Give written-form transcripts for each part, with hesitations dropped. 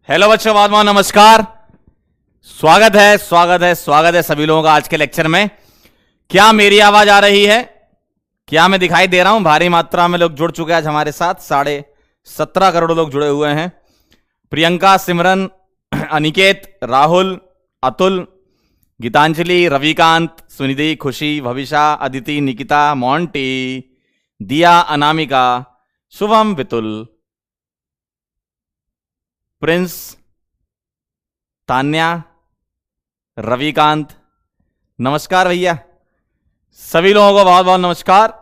Hello बच्चों, बहुत बहुत नमस्कार। स्वागत है सभी लोगों का आज के लेक्चर में। क्या मेरी आवाज आ रही है? क्या मैं दिखाई दे रहा हूं? भारी मात्रा में लोग जुड़ चुके हैं आज हमारे साथ। 17.5 करोड़ लोग जुड़े हुए हैं। प्रियंका, सिमरन, अनिकेत, राहुल, अतुल, गीतांजलि, रविकांत, सुनिधि, खुशी, भविषा, अदिति, निकिता, मोंटी, दिया, अनामिका, शुभम, वितुल, प्रिंस, तान्या, रविकांत, नमस्कार भैया। सभी लोगों को बहुत बहुत नमस्कार।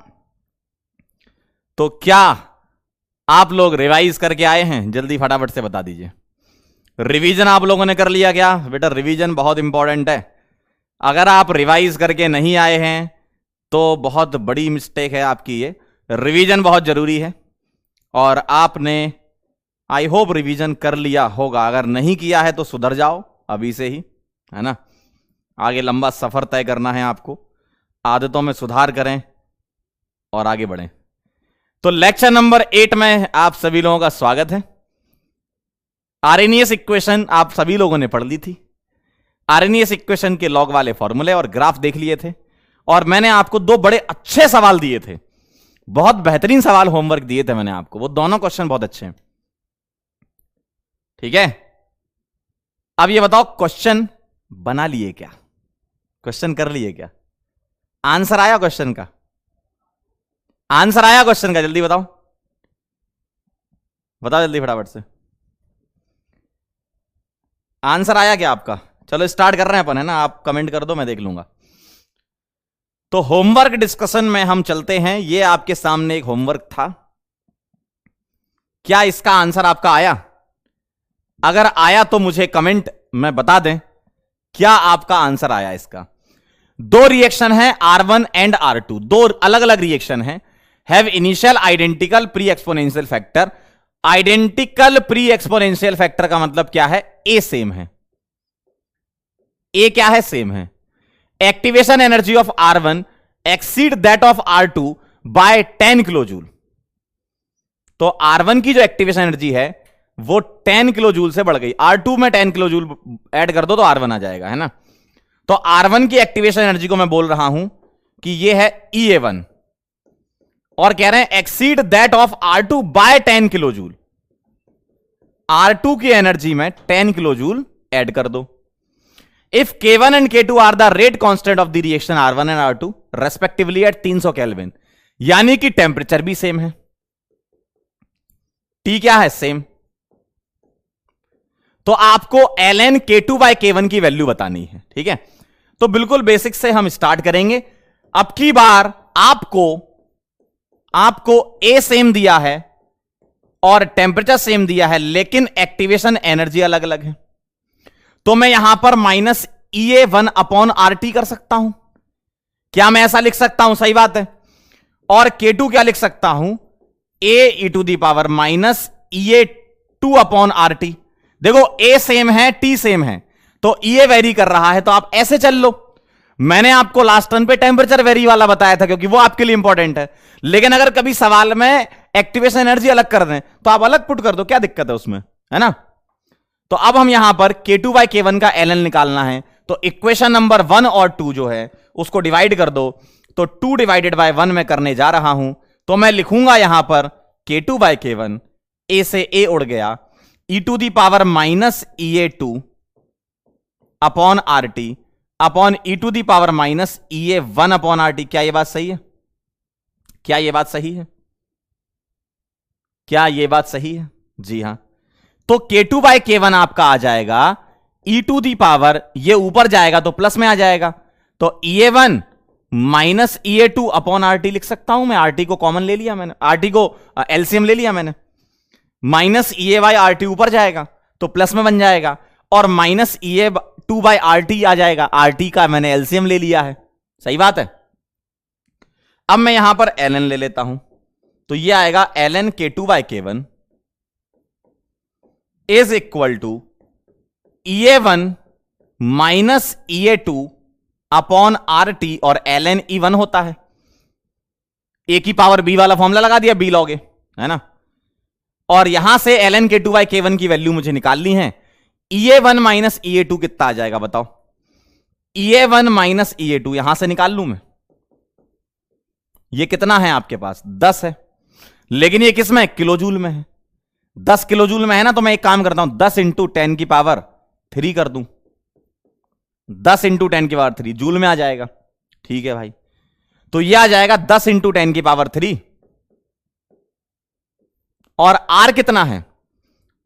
तो क्या आप लोग रिवाइज करके आए हैं? जल्दी फटाफट से बता दीजिए। रिवीजन आप लोगों ने कर लिया क्या? बेटा रिवीजन बहुत इंपॉर्टेंट है। अगर आप रिवाइज करके नहीं आए हैं तो बहुत बड़ी मिस्टेक है आपकी। ये रिवीजन बहुत जरूरी है और आपने आई होप रिवीजन कर लिया होगा। अगर नहीं किया है तो सुधर जाओ अभी से ही, है ना। आगे लंबा सफर तय करना है आपको। आदतों में सुधार करें और आगे बढ़ें। तो लेक्चर नंबर 8 में आप सभी लोगों का स्वागत है। आरएनएस इक्वेशन आप सभी लोगों ने पढ़ ली थी। आरएनएस इक्वेशन के लॉग वाले फॉर्मूले और ग्राफ देख लिए थे और मैंने आपको 2 बड़े अच्छे सवाल दिए थे। बहुत बेहतरीन सवाल होमवर्क दिए थे मैंने आपको। वो दोनों क्वेश्चन बहुत अच्छे हैं, ठीक है। अब ये बताओ, क्वेश्चन बना लिए क्या? क्वेश्चन कर लिए क्या? आंसर आया क्वेश्चन का? आंसर आया क्वेश्चन का? जल्दी बताओ, बताओ जल्दी फटाफट से। आंसर आया क्या आपका? चलो स्टार्ट कर रहे हैं अपन, है ना। आप कमेंट कर दो, मैं देख लूंगा। तो होमवर्क डिस्कशन में हम चलते हैं। ये आपके सामने एक होमवर्क था। क्या इसका आंसर आपका आया? अगर आया तो मुझे कमेंट में बता दें क्या आपका आंसर आया इसका। 2 रिएक्शन है R1 एंड R2, 2 अलग अलग रिएक्शन है। Have initial identical pre exponential factor. Identical pre exponential factor का मतलब क्या है? ए सेम है। ए क्या है? सेम है। Activation energy of R1 exceed that of R2 by 10 kilo joule. तो R1 की जो एक्टिवेशन एनर्जी है वो 10 किलो जूल से बढ़ गई। R2 में 10 किलो जूल ऐड कर दो तो R1 आ जाएगा, है ना। तो R1 की एक्टिवेशन एनर्जी को मैं बोल रहा हूं कि ये है EA1 और कह रहे हैं exceed that of R2 by 10 kilo joule. R2 की एनर्जी में 10 किलो जूल ऐड कर दो। If K1 and K2 are the rate constant of the reaction R1 and R2 respectively at 300 kelvin, यानी कि टेंपरेचर भी सेम है। T क्या है? सेम। तो आपको ln K2 बाय K1 की वैल्यू बतानी है, ठीक है। तो बिल्कुल बेसिक से हम स्टार्ट करेंगे। अब की बार आपको A सेम दिया है और टेंपरेचर सेम दिया है, लेकिन एक्टिवेशन एनर्जी अलग अलग है। तो मैं यहां पर माइनस EA1 अपॉन RT कर सकता हूं। क्या मैं ऐसा लिख सकता हूं? सही बात है। और K2 क्या लिख सकता हूं? A e to the power minus EA2 upon RT। देखो A सेम है, T सेम है, तो EA वेरी कर रहा है, तो आप ऐसे चल लो। मैंने आपको लास्ट टर्न पे टेंपरेचर वेरी वाला बताया था क्योंकि वो आपके लिए इंपॉर्टेंट है। लेकिन अगर कभी सवाल में एक्टिवेशन एनर्जी अलग कर दें तो आप अलग पुट कर दो, क्या दिक्कत है उसमें, है ना। तो अब हम यहां पर K2 बाय K1 का ln निकालना है। तो इक्वेशन नंबर 1 और 2 जो है उसको डिवाइड कर दो। तो 2 डिवाइडेड बाय 1 में करने जा रहा हूं। तो मैं लिखूंगा यहां पर K2 बाय K1, A से A उड़ गया, e to the power minus EA2 upon RT upon e to the power minus EA1 upon RT। क्या यह बात सही है? क्या यह बात सही है? क्या यह बात सही है? जी हां। तो K2 बाय K1 आपका आ जाएगा e टू दी पावर, ये ऊपर जाएगा तो प्लस में आ जाएगा, तो EA1 minus EA2 upon RT लिख सकता हूं मैं। RT को कॉमन ले लिया मैंने, RT को एलसीएम ले लिया मैंने। माइनस EA बाय RT ऊपर जाएगा तो प्लस में बन जाएगा और माइनस EA2 बाय RT आ जाएगा। RT का मैंने एलसीएम ले लिया है। सही बात है। अब मैं यहां पर ln ले लेता हूं, तो यह आएगा ln K2 by K1 is equal to EA1 minus EA2 upon RT और ln E1 होता है। A की पावर B वाला फॉर्मूला लगा दिया, B लॉग A, है ना। और यहां से ln k2 बाई k1 की वैल्यू मुझे निकालनी है। EA1 माइनस EA2 कितना आ जाएगा बताओ? EA1 माइनस EA2 यहां से निकाल लूं मैं। ये कितना है आपके पास? 10 है, लेकिन ये किस में? किलो जूल में है। 10 किलो जूल में है ना, तो मैं एक काम करता हूं, 10 इंटू 10 की पावर 3 कर दूं। 10 इंटू 10 की पावर 3 जूल में आ जाएगा। ठीक है भाई, तो ये आ जाएगा 10 इंटू 10 की पावर 3। और R कितना है?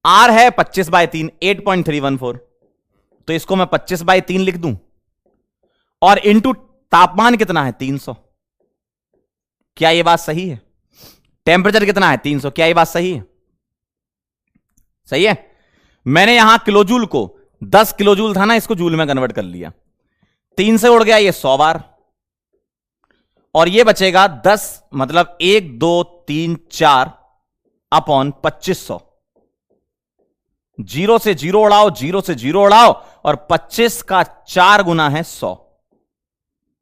R है 25 बाय 3, 8.314। तो इसको मैं 25 बाय 3 लिख दूं, और इंटू तापमान कितना है? 300। क्या यह बात सही है? टेम्परेचर कितना है? 300। क्या यह बात सही है? सही है। मैंने यहां किलोजूल को 10 किलोजूल था ना, इसको जूल में कन्वर्ट कर लिया। 3 से उड़ गया ये 100 बार, और ये बचेगा 10, मतलब 1 2 3 4 अपॉन 2500। 0 से 0 उड़ाओ, 0 से 0 उड़ाओ, और 25 का 4 गुना है 100।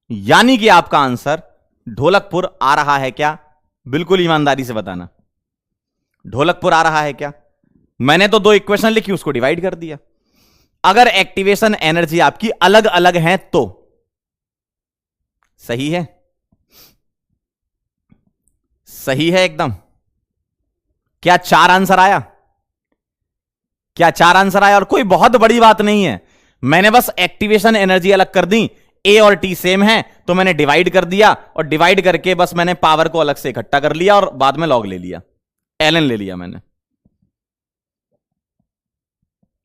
यानी कि आपका आंसर ढोलकपुर आ रहा है क्या? बिल्कुल ईमानदारी से बताना, ढोलकपुर आ रहा है क्या? मैंने तो 2 इक्वेशन लिखी, उसको डिवाइड कर दिया। अगर एक्टिवेशन एनर्जी आपकी अलग अलग है तो सही है, सही है एकदम। क्या 4 आंसर आया? क्या 4 आंसर आया? और कोई बहुत बड़ी बात नहीं है, मैंने बस एक्टिवेशन एनर्जी अलग कर दी। ए और टी सेम है, तो मैंने डिवाइड कर दिया, और डिवाइड करके बस मैंने पावर को अलग से इकट्ठा कर लिया, और बाद में लॉग ले लिया, एलएन ले लिया मैंने।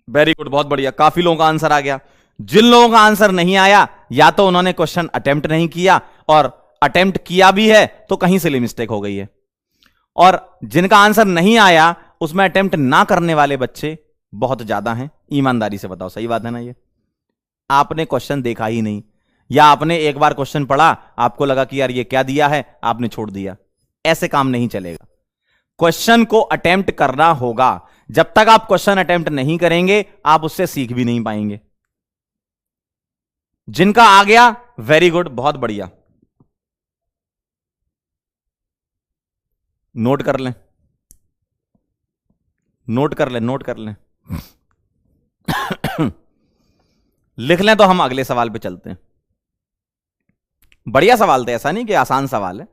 वेरी गुड, बहुत बढ़िया, काफी लोगों का आंसर आ गया। जिन लोगों का आंसर नहीं आया, या तो उन्होंने क्वेश्चन अटेम्प्ट नहीं किया, और अटेम्प्ट किया भी है तो कहीं से मिस्टेक हो गई है। और जिनका आंसर नहीं आया, उसमें अटेम्प्ट ना करने वाले बच्चे बहुत ज्यादा हैं। ईमानदारी से बताओ, सही बात है ना? ये आपने क्वेश्चन देखा ही नहीं, या आपने एक बार क्वेश्चन पढ़ा, आपको लगा कि यार ये क्या दिया है, आपने छोड़ दिया। ऐसे काम नहीं चलेगा। क्वेश्चन को अटेम्प्ट करना होगा। जब तक आप क्वेश्चन अटेम्प्ट नहीं करेंगे, आप उससे सीख भी नहीं पाएंगे। जिनका आ गया, वेरी गुड, बहुत बढ़िया। नोट कर लें, नोट कर लें, नोट कर लें। लिख लें तो हम अगले सवाल पे चलते हैं। बढ़िया सवाल था, ऐसा नहीं कि आसान सवाल है।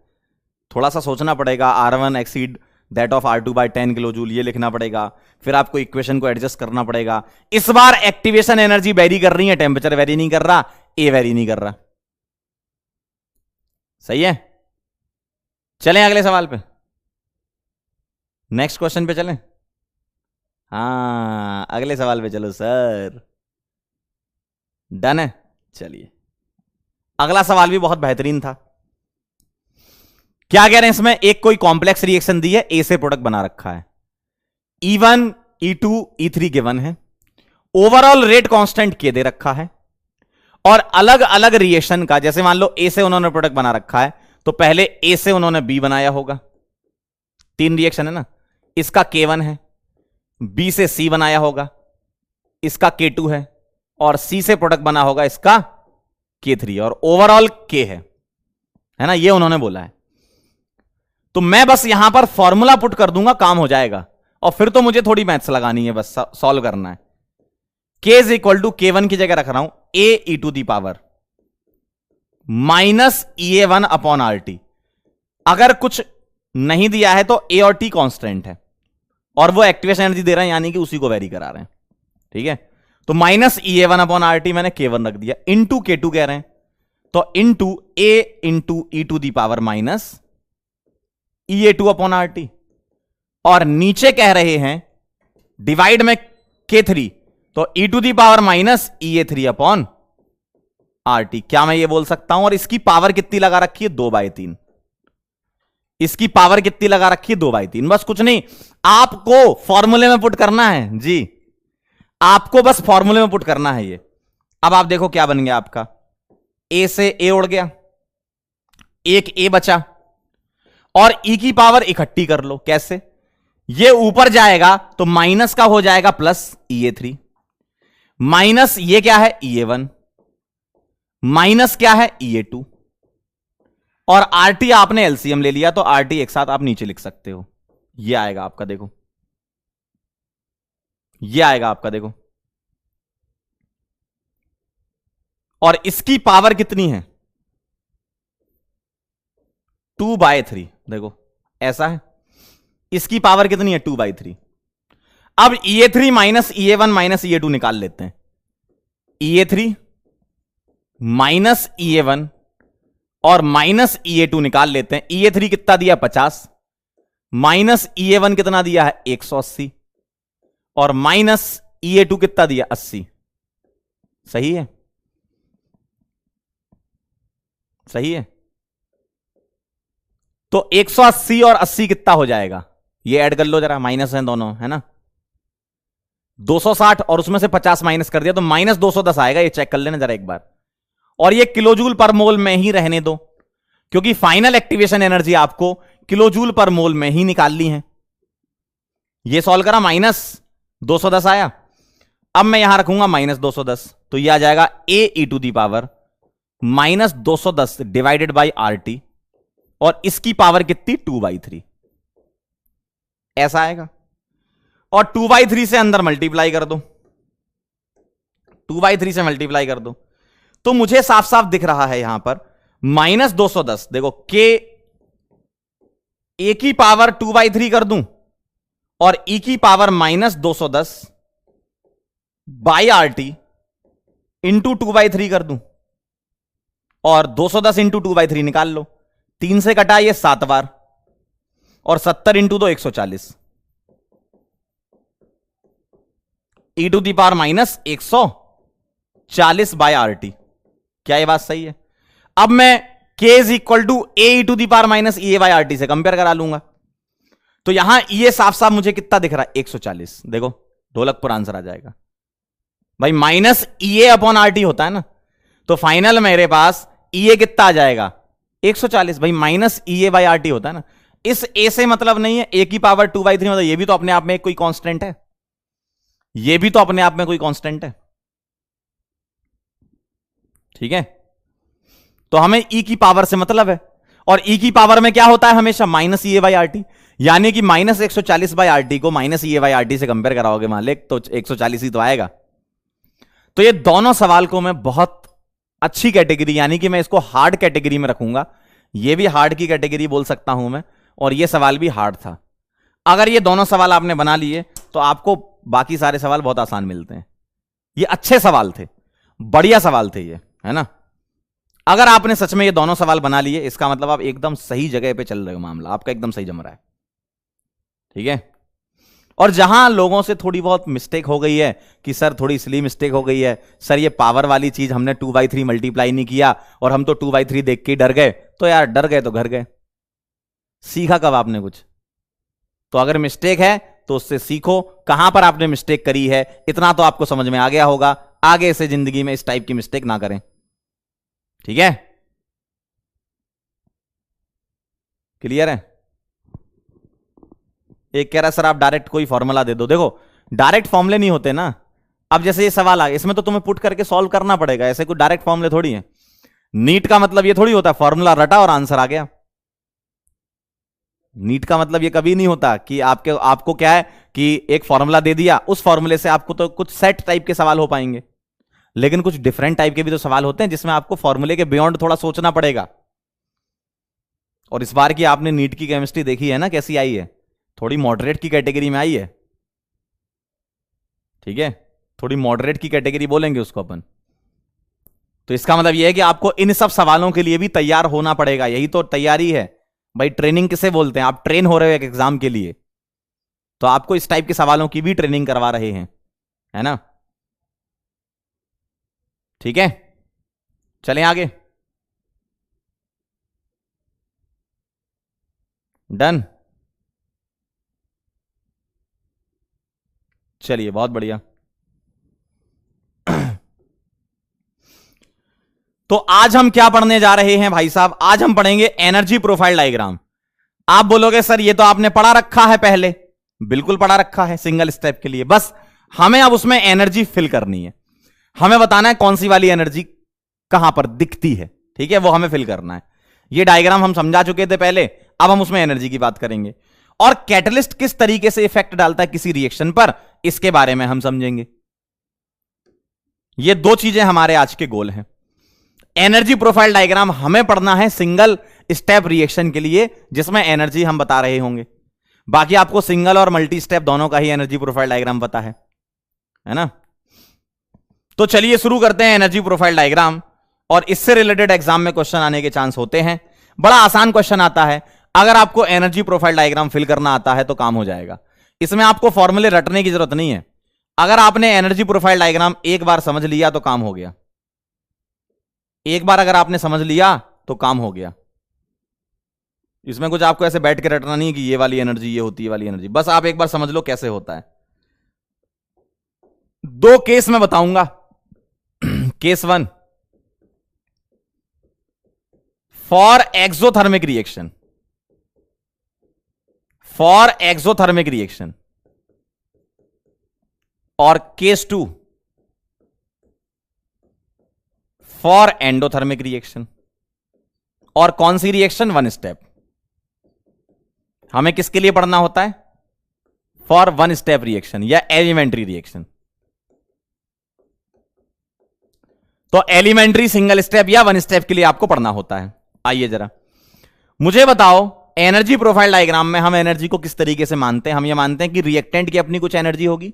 थोड़ा सा सोचना पड़ेगा। R1 exceed that of R2 by 10 kilo joule, ये लिखना पड़ेगा। फिर आपको इक्वेशन को एडजस्ट करना पड़ेगा। इस बार एक्टिवेशन एनर्जी वेरी कर रही है, टेम्परेचर वेरी नहीं कर रहा, ए वेरी नहीं कर रहा। सही है। चलें अगले सवाल पे, नेक्स्ट क्वेश्चन पे चलें। हाँ, अगले सवाल पे चलो सर। डन है। चलिए, अगला सवाल भी बहुत बेहतरीन था। क्या कह रहे हैं इसमें? एक कोई कॉम्प्लेक्स रिएक्शन दी है, ए से प्रोडक्ट बना रखा है, E1 E2 E3 गिवन है, ओवरऑल रेट कांस्टेंट के दे रखा है, और अलग अलग रिएक्शन का, जैसे मान लो ए से उन्होंने प्रोडक्ट बना रखा है, तो पहले ए से उन्होंने बी बनाया होगा। 3 रिएक्शन है ना, इसका K1 है, बी से सी बनाया होगा, इसका K2 है, और सी से प्रोडक्ट बना होगा इसका K3, और ओवरऑल K है ना, ये उन्होंने बोला है। तो मैं बस यहां पर फॉर्मूला पुट कर दूंगा, काम हो जाएगा। और फिर तो मुझे थोड़ी मैथ्स लगानी है, बस सॉल्व करना है। K is equal to K1 की जगह रख रहा हूं A e to the power minus EA1 upon RT। अगर कुछ नहीं दिया है तो ए और टी कांस्टेंट है, और वो एक्टिवेशन एनर्जी दे रहे हैं, यानी कि उसी को वेरी करा रहे हैं। ठीक है, तो माइनस EA1 अपॉन RT मैंने K1 रख दिया, इंटू K2 कह रहे हैं, तो into A into e to the power minus EA2 upon RT, और नीचे कह रहे हैं डिवाइड में K3, तो e to the power minus EA3 upon RT। क्या मैं ये बोल सकता हूं? और इसकी पावर कितनी लगा रखी है? 2/3। इसकी पावर कितनी लगा रखी है? 2/3। बस कुछ नहीं, आपको फॉर्मूले में पुट करना है जी, आपको बस फॉर्मूले में पुट करना है ये। अब आप देखो क्या बन गया आपका, ए से ए उड़ गया, एक ए बचा, और ई की पावर इकट्ठी कर लो। कैसे? ये ऊपर जाएगा तो माइनस का हो जाएगा प्लस EA3, माइनस ये क्या है? EA1, माइनस क्या है? EA2, और RT आपने एलसीएम ले लिया, तो RT एक साथ आप नीचे लिख सकते हो। ये आएगा आपका, देखो ये आएगा आपका, देखो, और इसकी पावर कितनी है 2/3। देखो ऐसा है, इसकी पावर कितनी है 2/3। अब EA3 minus EA1 minus EA2 निकाल लेते हैं। EA3 माइनस EA1 और माइनस EA2 निकाल लेते हैं। EA3 कितना दिया 50, माइनस EA1 कितना दिया है 180, और माइनस EA2 कितना दिया 80। सही है, सही है। तो 180 और 80 कितना हो जाएगा, ये ऐड कर लो जरा, माइनस है दोनों, है ना। 260 और उसमें से 50 माइनस कर दिया तो माइनस 210 आएगा। ये चेक कर लेना जरा एक बार, और ये किलोजूल पर मोल में ही रहने दो, क्योंकि फाइनल एक्टिवेशन एनर्जी आपको किलोजूल पर मोल में ही निकालनी है। ये सॉल्व करा, माइनस 210 आया। अब मैं यहां रखूंगा माइनस 210, तो ये आ जाएगा AE⁻, minus 210 divided by RT, और इसकी पावर कितनी 2/3, ऐसा आएगा। और 2/3 से अंदर मल्टीप्लाई कर दो, 2/3 से मल्टीप्लाई कर दो, तो मुझे साफ साफ दिख रहा है यहां पर माइनस 210। देखो के ए की पावर 2/3 कर दूं और ई की power minus 210 by RT into 2/3 कर दूं, और 210 इंटू 2/3 निकाल लो। 3 से कटा ये 7 बार, और 70 into 2 140, e⁻ minus 140 by RT। क्या ये बात सही है? अब मैं k is equal to AE⁻ minus EA by RT से कंपेयर करा लूंगा, तो यहां ये साफ साफ मुझे कितना दिख रहा है 140। देखो ढोलकपुर आंसर आ जाएगा भाई, माइनस EA अपॉन RT होता है ना, तो फाइनल मेरे पास EA कितना आ जाएगा 140। भाई माइनस EA बाय RT होता है ना, इस A से मतलब नहीं है, A की पावर 2/3 मतलब ये भी तो अपने आप में कोई कांस्टेंट है, ये भी तो अपने आप में कोई कांस्टेंट है, ठीक है। तो हमें E की पावर से मतलब है, और E की पावर में क्या होता है हमेशा माइनस EA बाई RT, यानी कि माइनस 140 बाई RT को माइनस EA बाई RT से कंपेयर कराओगे मालिक तो 140 ही तो आएगा। तो ये दोनों सवाल को मैं बहुत अच्छी कैटेगरी, यानी कि मैं इसको हार्ड कैटेगरी में रखूंगा, ये भी हार्ड की कैटेगरी बोल सकता हूं मैं, और ये सवाल भी हार्ड था। अगर ये दोनों सवाल आपने बना लिए तो आपको बाकी सारे सवाल बहुत आसान मिलते हैं। ये अच्छे सवाल थे, बढ़िया सवाल थे ये, है ना। अगर आपने सच में ये दोनों सवाल बना लिए, इसका मतलब आप एकदम सही जगह पे चल रहे हो, मामला आपका एकदम सही जम रहा है, ठीक है। और जहां लोगों से थोड़ी बहुत मिस्टेक हो गई है कि सर थोड़ी इसलिए मिस्टेक हो गई है, सर ये पावर वाली चीज हमने 2/3 मल्टीप्लाई नहीं किया और हम तो 2/3 देख के ही डर गए, तो यार डर गए तो घर गए, सीखा कब आपने कुछ? तो अगर मिस्टेक है तो उससे सीखो, कहां पर आपने मिस्टेक करी है, इतना तो आपको समझ में आ गया होगा। आगे से जिंदगी में इस टाइप की मिस्टेक ना करें, ठीक है। क्लियर है? एक कह रहा है सर आप डायरेक्ट कोई फॉर्मूला दे दो। देखो डायरेक्ट फॉर्मूले नहीं होते ना, अब जैसे ये सवाल आ गया, इसमें तो तुम्हें पुट करके सॉल्व करना पड़ेगा, ऐसे कोई डायरेक्ट फॉर्मूले थोड़ी है। नीट का मतलब ये थोड़ी होता है फॉर्मूला रटा और आंसर आ गया। नीट का मतलब ये कभी नहीं होता कि आपको क्या है कि एक फॉर्मूला दे दिया, उस फॉर्मूले से आपको तो कुछ सेट टाइप के सवाल हो पाएंगे, लेकिन कुछ डिफरेंट टाइप के भी तो सवाल होते हैं जिसमें आपको फॉर्मूले के बियॉन्ड थोड़ा सोचना पड़ेगा। और इस बार की आपने नीट की केमिस्ट्री देखी है ना, कैसी आई है, थोड़ी मॉडरेट की कैटेगरी में आई है, ठीक है, थोड़ी मॉडरेट की कैटेगरी बोलेंगे उसको अपन। तो इसका मतलब यह है कि आपको इन सब सवालों के लिए भी तैयार होना पड़ेगा, यही तो तैयारी है भाई। ट्रेनिंग किसे बोलते हैं? आप ट्रेन हो रहे हो एक एग्जाम के लिए, तो आपको इस टाइप के सवालों की भी ट्रेनिंग करवा रहे हैं, है ना, ठीक है। चलें आगे, डन, चलिए बहुत बढ़िया। तो आज हम क्या पढ़ने जा रहे हैं भाई साहब? आज हम पढ़ेंगे एनर्जी प्रोफाइल डायग्राम। आप बोलोगे सर ये तो आपने पढ़ा रखा है पहले, बिल्कुल पढ़ा रखा है सिंगल स्टेप के लिए, बस हमें अब उसमें एनर्जी फिल करनी है, हमें बताना है कौन सी वाली एनर्जी कहां पर दिखती है, ठीक है, वो हमें फिल करना है। ये डायग्राम हम समझा चुके थे पहले, अब हम उसमें एनर्जी की बात करेंगे। और कैटलिस्ट किस तरीके से इफेक्ट डालता है किसी रिएक्शन पर, इसके बारे में हम समझेंगे। ये दो चीजें हमारे आज के गोल हैं। एनर्जी प्रोफाइल डायग्राम हमें पढ़ना है सिंगल स्टेप रिएक्शन के लिए, जिसमें एनर्जी हम बता रहे होंगे। बाकी आपको सिंगल और मल्टी स्टेप दोनों का ही एनर्जी प्रोफाइल डायग्राम पता है ना। तो चलिए शुरू करते हैं एनर्जी प्रोफाइल डायग्राम, और इससे रिलेटेड एग्जाम में क्वेश्चन आने के चांस होते हैं। बड़ा आसान क्वेश्चन आता है। अगर आपको एनर्जी प्रोफाइल डायग्राम फिल करना आता है तो काम हो जाएगा। इसमें आपको फॉर्मूले रटने की जरूरत नहीं है। अगर आपने एनर्जी प्रोफाइल डायग्राम एक बार समझ लिया तो काम हो गया। एक बार अगर आपने समझ लिया तो काम हो गया। इसमें कुछ आपको ऐसे बैठ के रटना नहीं कि ये वाली एनर्जी ये होती है, वाली एनर्जी। बस आप एक बार समझ लो कैसे होता है। दो केस मैं बताऊंगा। Case 1, for exothermic reaction, for exothermic reaction, और केस 2 फॉर एंडोथर्मिक रिएक्शन। और कौन सी रिएक्शन? One step. हमें किसके लिए पढ़ना होता है? फॉर वन स्टेप रिएक्शन या एलिमेंट्री रिएक्शन। तो एलिमेंट्री, सिंगल स्टेप या वन स्टेप के लिए आपको पढ़ना होता है। आइए जरा मुझे बताओ, एनर्जी प्रोफाइल डायग्राम में हम एनर्जी को किस तरीके से मानते हैं? हम ये मानते हैं कि रिएक्टेंट की अपनी कुछ एनर्जी होगी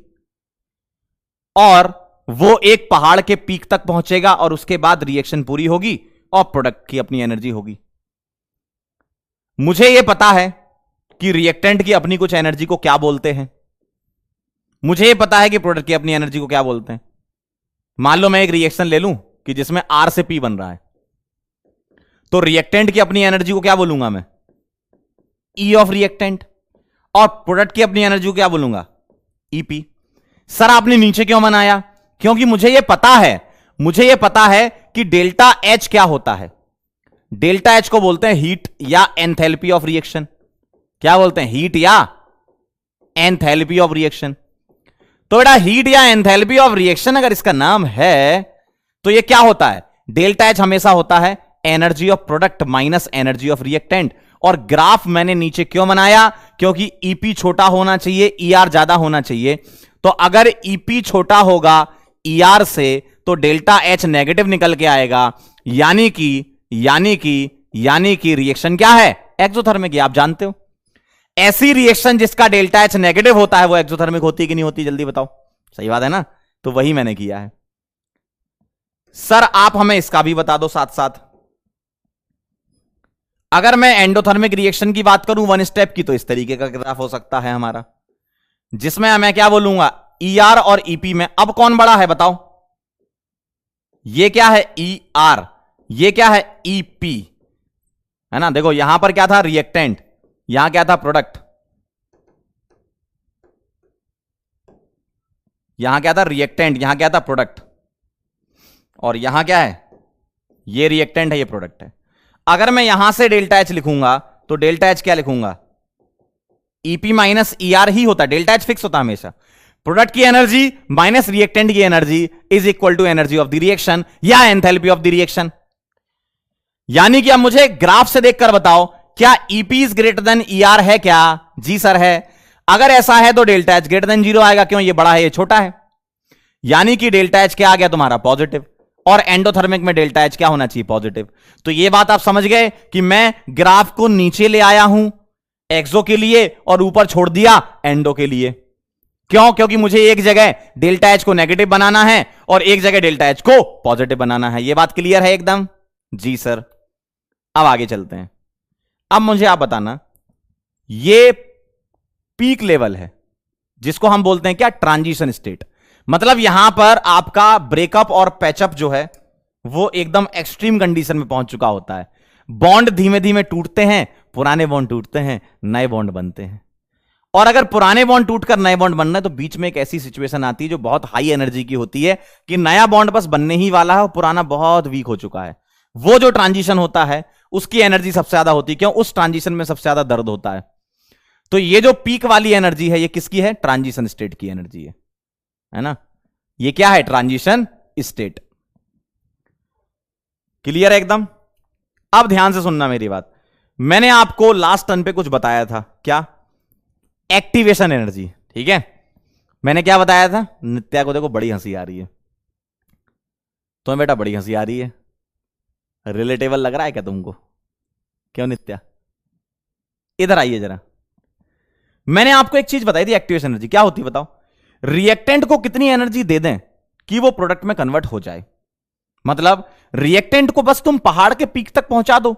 और वो एक पहाड़ के पीक तक पहुंचेगा और उसके बाद रिएक्शन पूरी होगी और प्रोडक्ट की अपनी एनर्जी होगी। मुझे यह पता है कि रिएक्टेंट की अपनी कुछ एनर्जी को क्या बोलते हैं। मुझे यह पता है कि प्रोडक्ट की अपनी एनर्जी को क्या बोलते हैं। मान लो मैं एक रिएक्शन ले लूं कि जिसमें R से P बन रहा है, तो रिएक्टेंट की अपनी एनर्जी को क्या बोलूंगा मैं? E of reactant. और प्रोडक्ट की अपनी एनर्जी को क्या बोलूंगा? EP। सर आपने नीचे क्यों बनाया? क्योंकि मुझे यह पता है कि डेल्टा H क्या होता है। डेल्टा H को बोलते हैं हीट या एंथैल्पी ऑफ रिएक्शन। क्या बोलते हैं? हीट या एंथैल्पी ऑफ रिएक्शन। तो बेटा हीट या एंथैल्पी ऑफ रिएक्शन अगर इसका नाम है तो ये क्या होता है? डेल्टा H हमेशा होता है energy of product minus energy of reactant. और ग्राफ मैंने नीचे क्यों बनाया? क्योंकि EP छोटा होना चाहिए, ER ज्यादा होना चाहिए। तो अगर EP छोटा होगा ER से तो डेल्टा H नेगेटिव निकल के आएगा, यानी कि रिएक्शन क्या है? एक्सोथर्मिक। आप जानते हो ऐसी रिएक्शन जिसका डेल्टा H नेगेटिव होता है वो एक्सोथर्मिक होती है कि नहीं होती? जल्दी बताओ। सही बात है ना? तो वही मैंने किया है। सर आप हमें इसका भी बता दो साथ साथ। अगर मैं एंडोथर्मिक रिएक्शन की बात करूं वन स्टेप की, तो इस तरीके का ग्राफ हो सकता है हमारा, जिसमें मैं क्या बोलूंगा? ER और EP में अब कौन बड़ा है बताओ? ये क्या है? ER। ये क्या है? EP, है ना? देखो यहां पर क्या था? रिएक्टेंट। यहां क्या था? प्रोडक्ट। यहां क्या था? रिएक्टेंट। यहां क्या था? प्रोडक्ट। और यहां क्या है? ये रिएक्टेंट है, ये प्रोडक्ट है। अगर मैं यहां से डेल्टा H लिखूंगा तो डेल्टा H क्या लिखूंगा? EP माइनस ER ही होता है। डेल्टा H फिक्स होता है हमेशा। प्रोडक्ट की एनर्जी माइनस रिएक्टेंट की energy is equal to energy of the reaction या एंथैल्पी ऑफ द रिएक्शन। यानी कि अब मुझे ग्राफ से देखकर बताओ, क्या EP is greater than ER है क्या? जी सर है। अगर ऐसा है तो डेल्टा H ग्रेटर देन 0 आएगा। क्यों? ये बड़ा है, ये छोटा है। यानी कि डेल्टा H क्या आ गया तुम्हारा? पॉजिटिव। और एंडोथर्मिक में डेल्टा H क्या होना चाहिए? पॉजिटिव। तो ये बात आप समझ गए कि मैं ग्राफ को नीचे ले आया हूं एक्सो के लिए और ऊपर छोड़ दिया एंडो के लिए। क्यों? क्योंकि मुझे एक जगह डेल्टा H को नेगेटिव बनाना है और एक जगह डेल्टा H को पॉजिटिव बनाना है। यह बात क्लियर है एकदम? जी सर। अब आगे चलते हैं। अब मुझे आप बताना, ये पीक लेवल है जिसको हम बोलते हैं क्या? Transition state. मतलब यहां पर आपका ब्रेकअप और पैचअप जो है वो एकदम एक्सट्रीम कंडीशन में पहुंच चुका होता है। बॉन्ड धीमे धीमे टूटते हैं, पुराने बॉन्ड टूटते हैं, नए बॉन्ड बनते हैं। और अगर पुराने बॉन्ड टूटकर नए बॉन्ड बनना है तो बीच में एक ऐसी सिचुएशन आती है जो बहुत हाई एनर्जी की होती है कि नया बॉन्ड बस बनने ही वाला है और पुराना बहुत वीक हो चुका है। वो जो ट्रांजिशन होता है उसकी एनर्जी सबसे ज्यादा होती है। क्यों? उस ट्रांजिशन में सबसे ज्यादा दर्द होता है। तो ये जो पीक वाली एनर्जी है ये किसकी है? ट्रांजिशन स्टेट की एनर्जी है ना? ये क्या है? Transition state. क्लियर है एकदम? अब ध्यान से सुनना मेरी बात। मैंने आपको लास्ट टर्न पे कुछ बताया था, क्या? Activation energy. ठीक है, मैंने क्या बताया था? नित्या को देखो बड़ी हंसी आ रही है, तुम्हें बेटा बड़ी हंसी आ रही है, रिलेटेबल लग रहा है क्या तुमको? क्यों नित्या, इधर आइए जरा। मैंने आपको एक चीज बताई थी, एक्टिवेशन एनर्जी क्या होती है बताओ? रिएक्टेंट को कितनी एनर्जी दे दें कि वो प्रोडक्ट में कन्वर्ट हो जाए। मतलब रिएक्टेंट को बस तुम पहाड़ के पीक तक पहुंचा दो,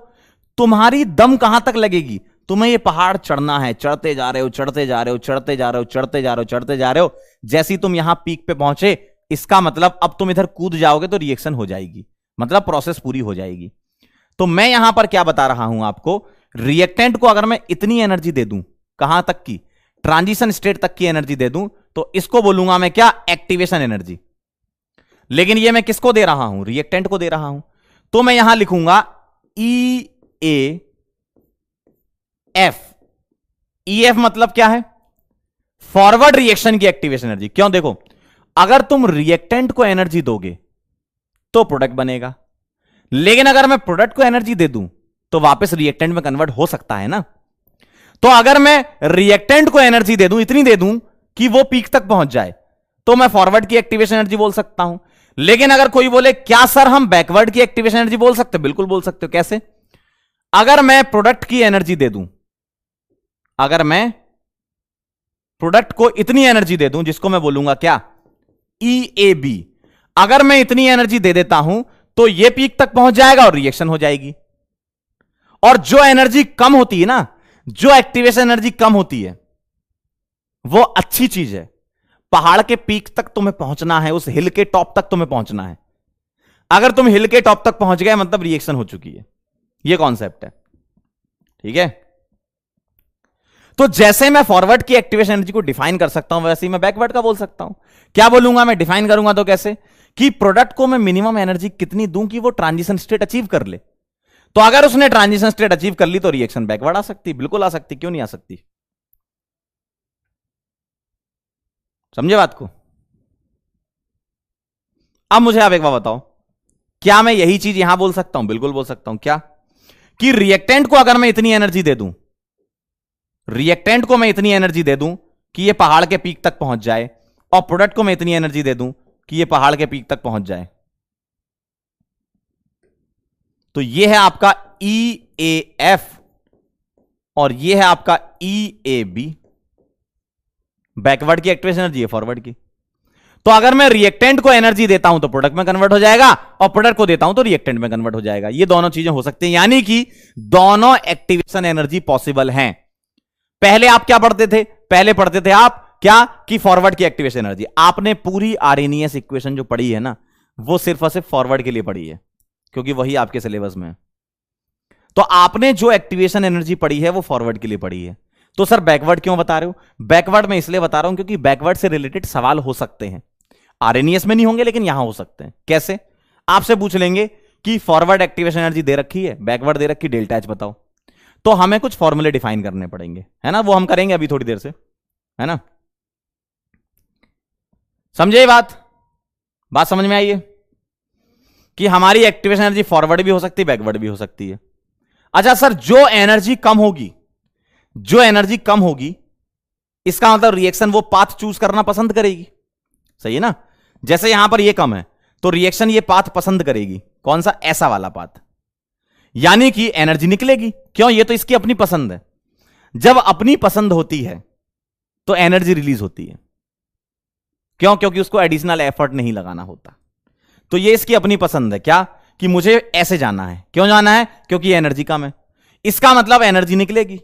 तुम्हारी दम कहां तक लगेगी? तुम्हें ये पहाड़ चढ़ना है, चढ़ते जा रहे हो, चढ़ते जा रहे हो, चढ़ते जा रहे हो, चढ़ते जा रहे हो, चढ़ते जा रहे हो। जैसे ही तुम यहां पीक पे पहुंचे, इसका मतलब अब तुम इधर कूद जाओगे तो रिएक्शन हो जाएगी, मतलब प्रोसेस पूरी हो जाएगी। तो मैं यहां पर क्या बता रहा हूं आपको, रिएक्टेंट को अगर मैं इतनी एनर्जी दे दूं, कहां तक की? ट्रांजिशन स्टेट तक की एनर्जी दे दूं, तो इसको बोलूंगा मैं क्या? Activation energy. लेकिन ये मैं किसको दे रहा हूं? रिएक्टेंट को दे रहा हूं। तो मैं यहां लिखूंगा ई ए एफ। ई एफ मतलब क्या है? फॉरवर्ड रिएक्शन की एक्टिवेशन एनर्जी। क्यों? देखो, अगर तुम रिएक्टेंट को एनर्जी दोगे तो प्रोडक्ट बनेगा, लेकिन अगर मैं प्रोडक्ट को एनर्जी दे दूं तो वापस रिएक्टेंट में कन्वर्ट हो सकता है ना। तो अगर मैं रिएक्टेंट को एनर्जी दे दूं, इतनी दे दूं कि वो पीक तक पहुंच जाए, तो मैं फॉरवर्ड की एक्टिवेशन एनर्जी बोल सकता हूं। लेकिन अगर कोई बोले क्या सर हम बैकवर्ड की एक्टिवेशन एनर्जी बोल सकते हो? बिल्कुल बोल सकते हो। कैसे? अगर मैं प्रोडक्ट की एनर्जी दे दूं, अगर मैं प्रोडक्ट को इतनी एनर्जी दे दूं जिसको मैं बोलूंगा क्या? E A B. अगर मैं इतनी एनर्जी दे देता हूं तो ये पीक तक पहुंच जाएगा और रिएक्शन हो जाएगी। और जो एनर्जी कम होती है ना, जो एक्टिवेशन एनर्जी कम होती है, वो अच्छी चीज है। पहाड़ के पीक तक तुम्हें पहुंचना है, उस हिल के टॉप तक तुम्हें पहुंचना है। अगर तुम हिल के टॉप तक पहुंच गए मतलब रिएक्शन हो चुकी है। ये कॉन्सेप्ट है, ठीक है। तो जैसे मैं फॉरवर्ड की एक्टिवेशन एनर्जी को डिफाइन कर सकता हूं, वैसे ही मैं बैकवर्ड का बोल सकता हूं। क्या बोलूंगा मैं? डिफाइन करूंगा तो कैसे कि प्रोडक्ट को मैं मिनिमम एनर्जी कितनी दूं कि वो ट्रांजिशन स्टेट अचीव कर ले। तो अगर उसने ट्रांजिशन स्टेट अचीव कर ली तो रिएक्शन बैकवर्ड आ सकती, बिल्कुल आ सकती। क्यों नहीं आ सकती? समझे बात को? अब मुझे आप एक बात बताओ, क्या मैं यही चीज यहां बोल सकता हूं? बिल्कुल बोल सकता हूं। क्या? कि रिएक्टेंट को अगर मैं इतनी एनर्जी दे दूं, रिएक्टेंट को मैं इतनी एनर्जी दे दूं कि ये पहाड़ के पीक तक पहुंच जाए, और प्रोडक्ट को मैं इतनी एनर्जी दे दूं कि ये पहाड़ के पीक तक पहुंच जाए, तो ये है आपका ई ए एफ और ये है आपका ई ए बी। बैकवर्ड की एक्टिवेशन एनर्जी है फॉरवर्ड की। तो अगर मैं रिएक्टेंट को एनर्जी देता हूं तो प्रोडक्ट में कन्वर्ट हो जाएगा, और प्रोडक्ट को देता हूं तो रिएक्टेंट में कन्वर्ट हो जाएगा। ये दोनों चीजें हो सकती हैं, यानी कि दोनों एक्टिवेशन एनर्जी पॉसिबल हैं। पहले आप क्या पढ़ते थे? पहले पढ़ते थे आप क्या? कि फॉरवर्ड की एक्टिवेशन एनर्जी। आपने पूरी आरएनएस इक्वेशन जो पढ़ी है ना, वो सिर्फ और सिर्फ फॉरवर्ड के लिए पढ़ी है, क्योंकि वही आपके सिलेबस में है। तो आपने जो एक्टिवेशन एनर्जी पढ़ी है वो फॉरवर्ड के लिए पढ़ी है। तो सर बैकवर्ड क्यों बता रहे हो? बैकवर्ड में इसलिए बता रहा हूं क्योंकि बैकवर्ड से रिलेटेड सवाल हो सकते हैं। आरएनएस में नहीं होंगे लेकिन यहां हो सकते हैं। कैसे? आपसे पूछ लेंगे कि फॉरवर्ड एक्टिवेशन एनर्जी दे रखी है, बैकवर्ड दे रखी, डेल्टा एच बताओ। तो हमें कुछ फॉर्मूले डिफाइन करने पड़ेंगे, है ना। वो हम करेंगे अभी थोड़ी देर से, है ना। समझे बात? बात समझ में आई है कि हमारी एक्टिवेशन एनर्जी फॉरवर्ड भी हो सकती है, बैकवर्ड भी हो सकती है। अच्छा सर, जो एनर्जी कम होगी, जो एनर्जी कम होगी, इसका मतलब रिएक्शन वो पाथ चूज करना पसंद करेगी, सही है ना। जैसे यहां पर ये कम है तो रिएक्शन ये पाथ पसंद करेगी। कौन सा? ऐसा वाला पाथ। यानी कि एनर्जी निकलेगी। क्यों? ये तो इसकी अपनी पसंद है। जब अपनी पसंद होती है तो एनर्जी रिलीज होती है। क्यों? क्योंकि उसको एडिशनल एफर्ट नहीं लगाना होता। तो ये इसकी अपनी पसंद है क्या? कि मुझे ऐसे जाना है। क्यों जाना है? क्योंकि एनर्जी कम है। इसका मतलब एनर्जी निकलेगी।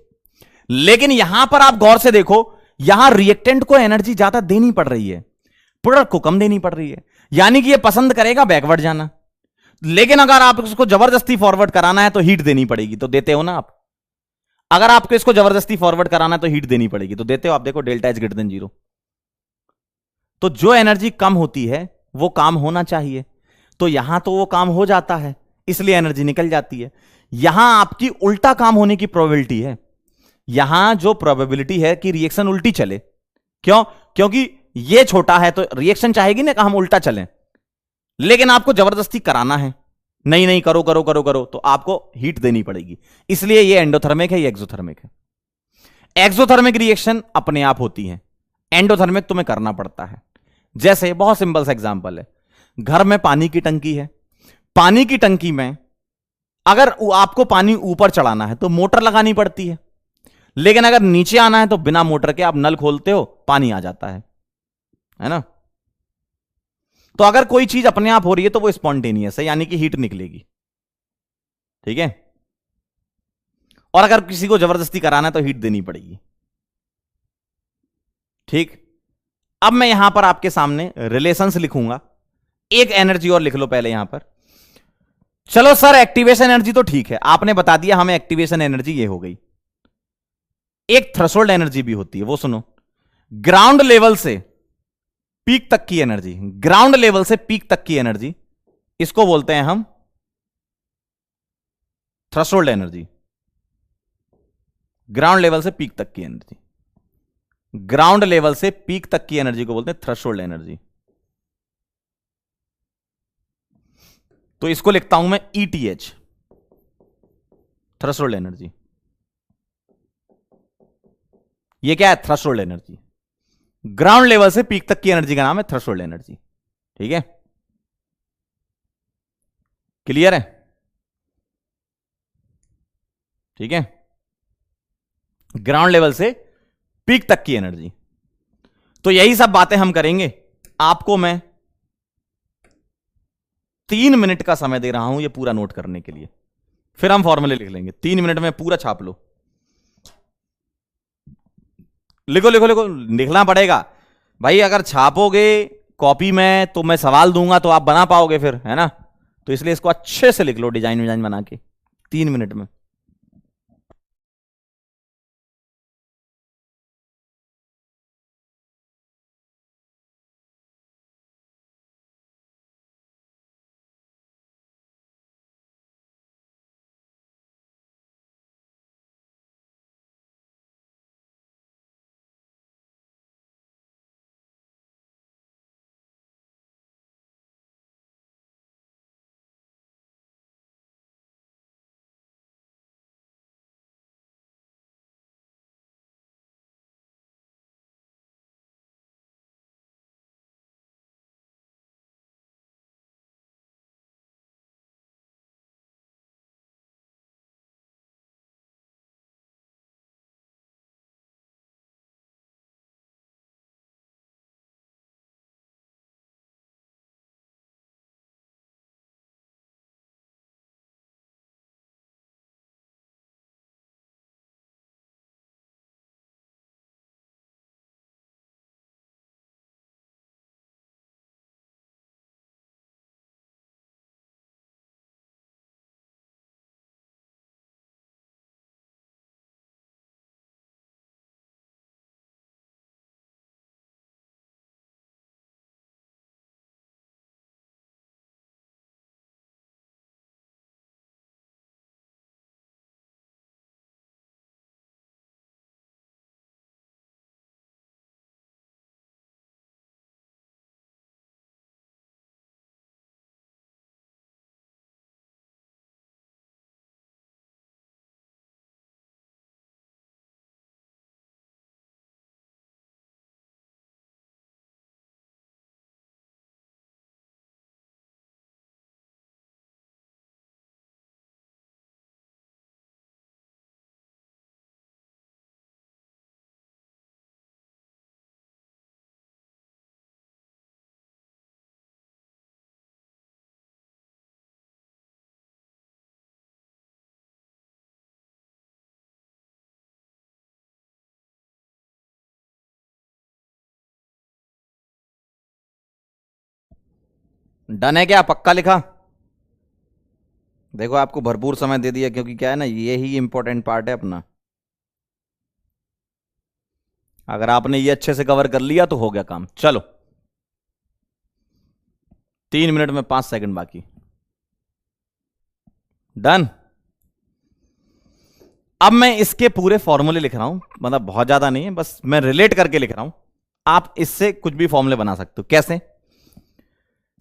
लेकिन यहां पर आप गौर से देखो, यहां रिएक्टेंट को एनर्जी ज्यादा देनी पड़ रही है, प्रोडक्ट को कम देनी पड़ रही है। यानी कि ये पसंद करेगा बैकवर्ड जाना। लेकिन अगर आप उसको जबरदस्ती फॉरवर्ड कराना है तो हीट देनी पड़ेगी। तो देते हो ना आप? अगर आपको इसको जबरदस्ती फॉरवर्ड कराना है तो हीट देनी पड़ेगी। तो देते हो आप? देखो डेल्टा एच ग्रेटर देन 0। तो जो एनर्जी कम होती है वो काम होना चाहिए। तो यहां तो वो काम हो जाता है, इसलिए एनर्जी निकल जाती है। यहां आपकी उल्टा काम होने की प्रोबेबिलिटी है। यहां जो प्रोबेबिलिटी है कि रिएक्शन उल्टी चले। क्यों? क्योंकि ये छोटा है तो रिएक्शन चाहेगी ना कि हम उल्टा चलें, लेकिन आपको जबरदस्ती कराना है। नहीं नहीं, करो करो करो करो, तो आपको हीट देनी पड़ेगी। इसलिए ये एंडोथर्मिक है, ये एक्सोथर्मिक है। एक्सोथर्मिक रिएक्शन अपने आप होती है, एंडोथर्मिक तुम्हें करना पड़ता है। जैसे बहुत सिंपल सा एग्जांपल है, घर में पानी की टंकी है, पानी की टंकी में अगर आपको पानी ऊपर चढ़ाना है तो मोटर लगानी पड़ती है, लेकिन अगर नीचे आना है तो बिना मोटर के आप नल खोलते हो, पानी आ जाता है ना। तो अगर कोई चीज अपने आप हो रही है तो वो स्पॉन्टेनियस है, यानी कि हीट निकलेगी, ठीक है। और अगर किसी को जबरदस्ती कराना है तो हीट देनी पड़ेगी, ठीक। अब मैं यहां पर आपके सामने रिलेशंस लिखूंगा, एक एनर्जी और लिख लो पहले यहां पर। चलो सर एक्टिवेशन एनर्जी तो ठीक है, आपने बता दिया हमें एक्टिवेशन एनर्जी ये हो गई। एक थ्रेशोल्ड एनर्जी भी होती है, वो सुनो। ग्राउंड लेवल से पीक तक की एनर्जी, ग्राउंड लेवल से पीक तक की एनर्जी, इसको बोलते हैं हम थ्रेशोल्ड एनर्जी। ग्राउंड लेवल से पीक तक की एनर्जी, ग्राउंड लेवल से पीक तक की एनर्जी को बोलते हैं थ्रेशोल्ड एनर्जी। तो इसको लिखता हूं मैं ETH, थ्रेशोल्ड एनर्जी। ये क्या है? Threshold energy. ग्राउंड लेवल से पीक तक की एनर्जी का नाम है थ्रेशोल्ड एनर्जी, ठीक है। क्लियर है? ठीक है, ग्राउंड लेवल से पीक तक की एनर्जी। तो यही सब बातें हम करेंगे। आपको मैं 3 मिनट का समय दे रहा हूं ये पूरा नोट करने के लिए, फिर हम फॉर्मूले लिख लेंगे। 3 मिनट में पूरा छाप लो, लिखो लिखो लिखो, लिखना पड़ेगा भाई। अगर छापोगे कॉपी में तो मैं सवाल दूंगा तो आप बना पाओगे फिर, है ना। तो इसलिए इसको अच्छे से लिख लो, डिजाइन विजाइन बना के 3 मिनट में। डन है क्या? पक्का लिखा? देखो आपको भरपूर समय दे दिया, क्योंकि क्या है ना, ये ही इंपॉर्टेंट पार्ट है अपना। अगर आपने ये अच्छे से कवर कर लिया तो हो गया काम। चलो 3 मिनट में 5 सेकंड बाकी। डन। अब मैं इसके पूरे फॉर्मूले लिख रहा हूं, मतलब बहुत ज्यादा नहीं है, बस मैं रिलेट करके लिख रहा हूं। आप इससे कुछ भी फॉर्मूले बना सकते हो। कैसे?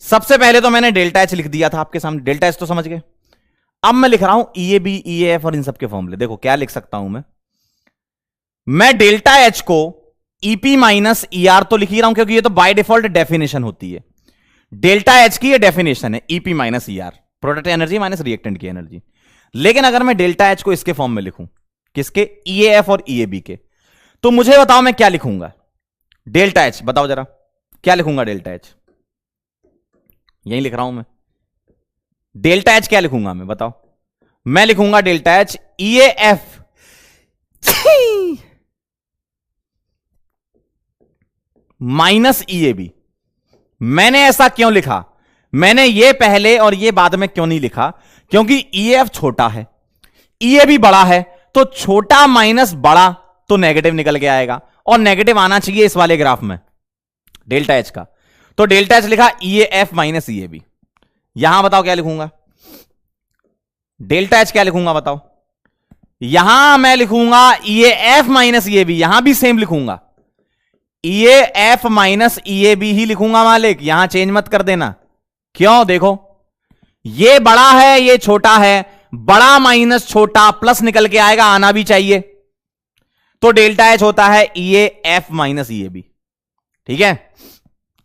सबसे पहले तो मैंने डेल्टा एच लिख दिया था आपके सामने, डेल्टा एच तो समझ गए। अब मैं लिख रहा हूं EAB EAF और इन सबके फॉर्मूले। देखो क्या लिख सकता हूं मैं डेल्टा एच को ईपी माइनस ईआर तो लिख ही रहा हूं क्योंकि ये तो बाय डिफॉल्ट डेफिनेशन होती है। डेल्टा एच की ये डेफिनेशन है, EP minus ER, product energy minus reactant की एनर्जी। लेकिन अगर मैं डेल्टा एच को इसके फॉर्म में लिखूं, किसके, ईएएफ और ईएबी के, तो मुझे बताओ मैं क्या लिखूंगा डेल्टा एच, बताओ जरा क्या लिखूंगा डेल्टा एच, यही लिख रहा हूं मैं। डेल्टा एच क्या लिखूंगा मैं, बताओ। मैं लिखूंगा डेल्टा एच ईएएफ माइनस ईएबी। मैंने ऐसा क्यों लिखा, मैंने ये पहले और ये बाद में क्यों नहीं लिखा, क्योंकि ईएएफ छोटा है, ईएबी बड़ा है, तो छोटा माइनस बड़ा तो नेगेटिव निकल के आएगा, और नेगेटिव आना चाहिए इस वाले ग्राफ में डेल्टा एच का। तो डेल्टा एच लिखा ईएएफ माइनस ईएबी। यहां बताओ क्या लिखूंगा, डेल्टा एच क्या लिखूंगा बताओ। यहां मैं लिखूंगा ईएएफ माइनस ईएबी, यहां भी सेम लिखूंगा, ईएएफ माइनस ईएबी ही लिखूंगा मालिक, यहां चेंज मत कर देना। क्यों, देखो ये बड़ा है ये छोटा है, बड़ा माइनस छोटा प्लस निकल के आएगा, आना भी चाहिए। तो डेल्टा एच होता है ईएएफ माइनस ईएबी। ठीक है,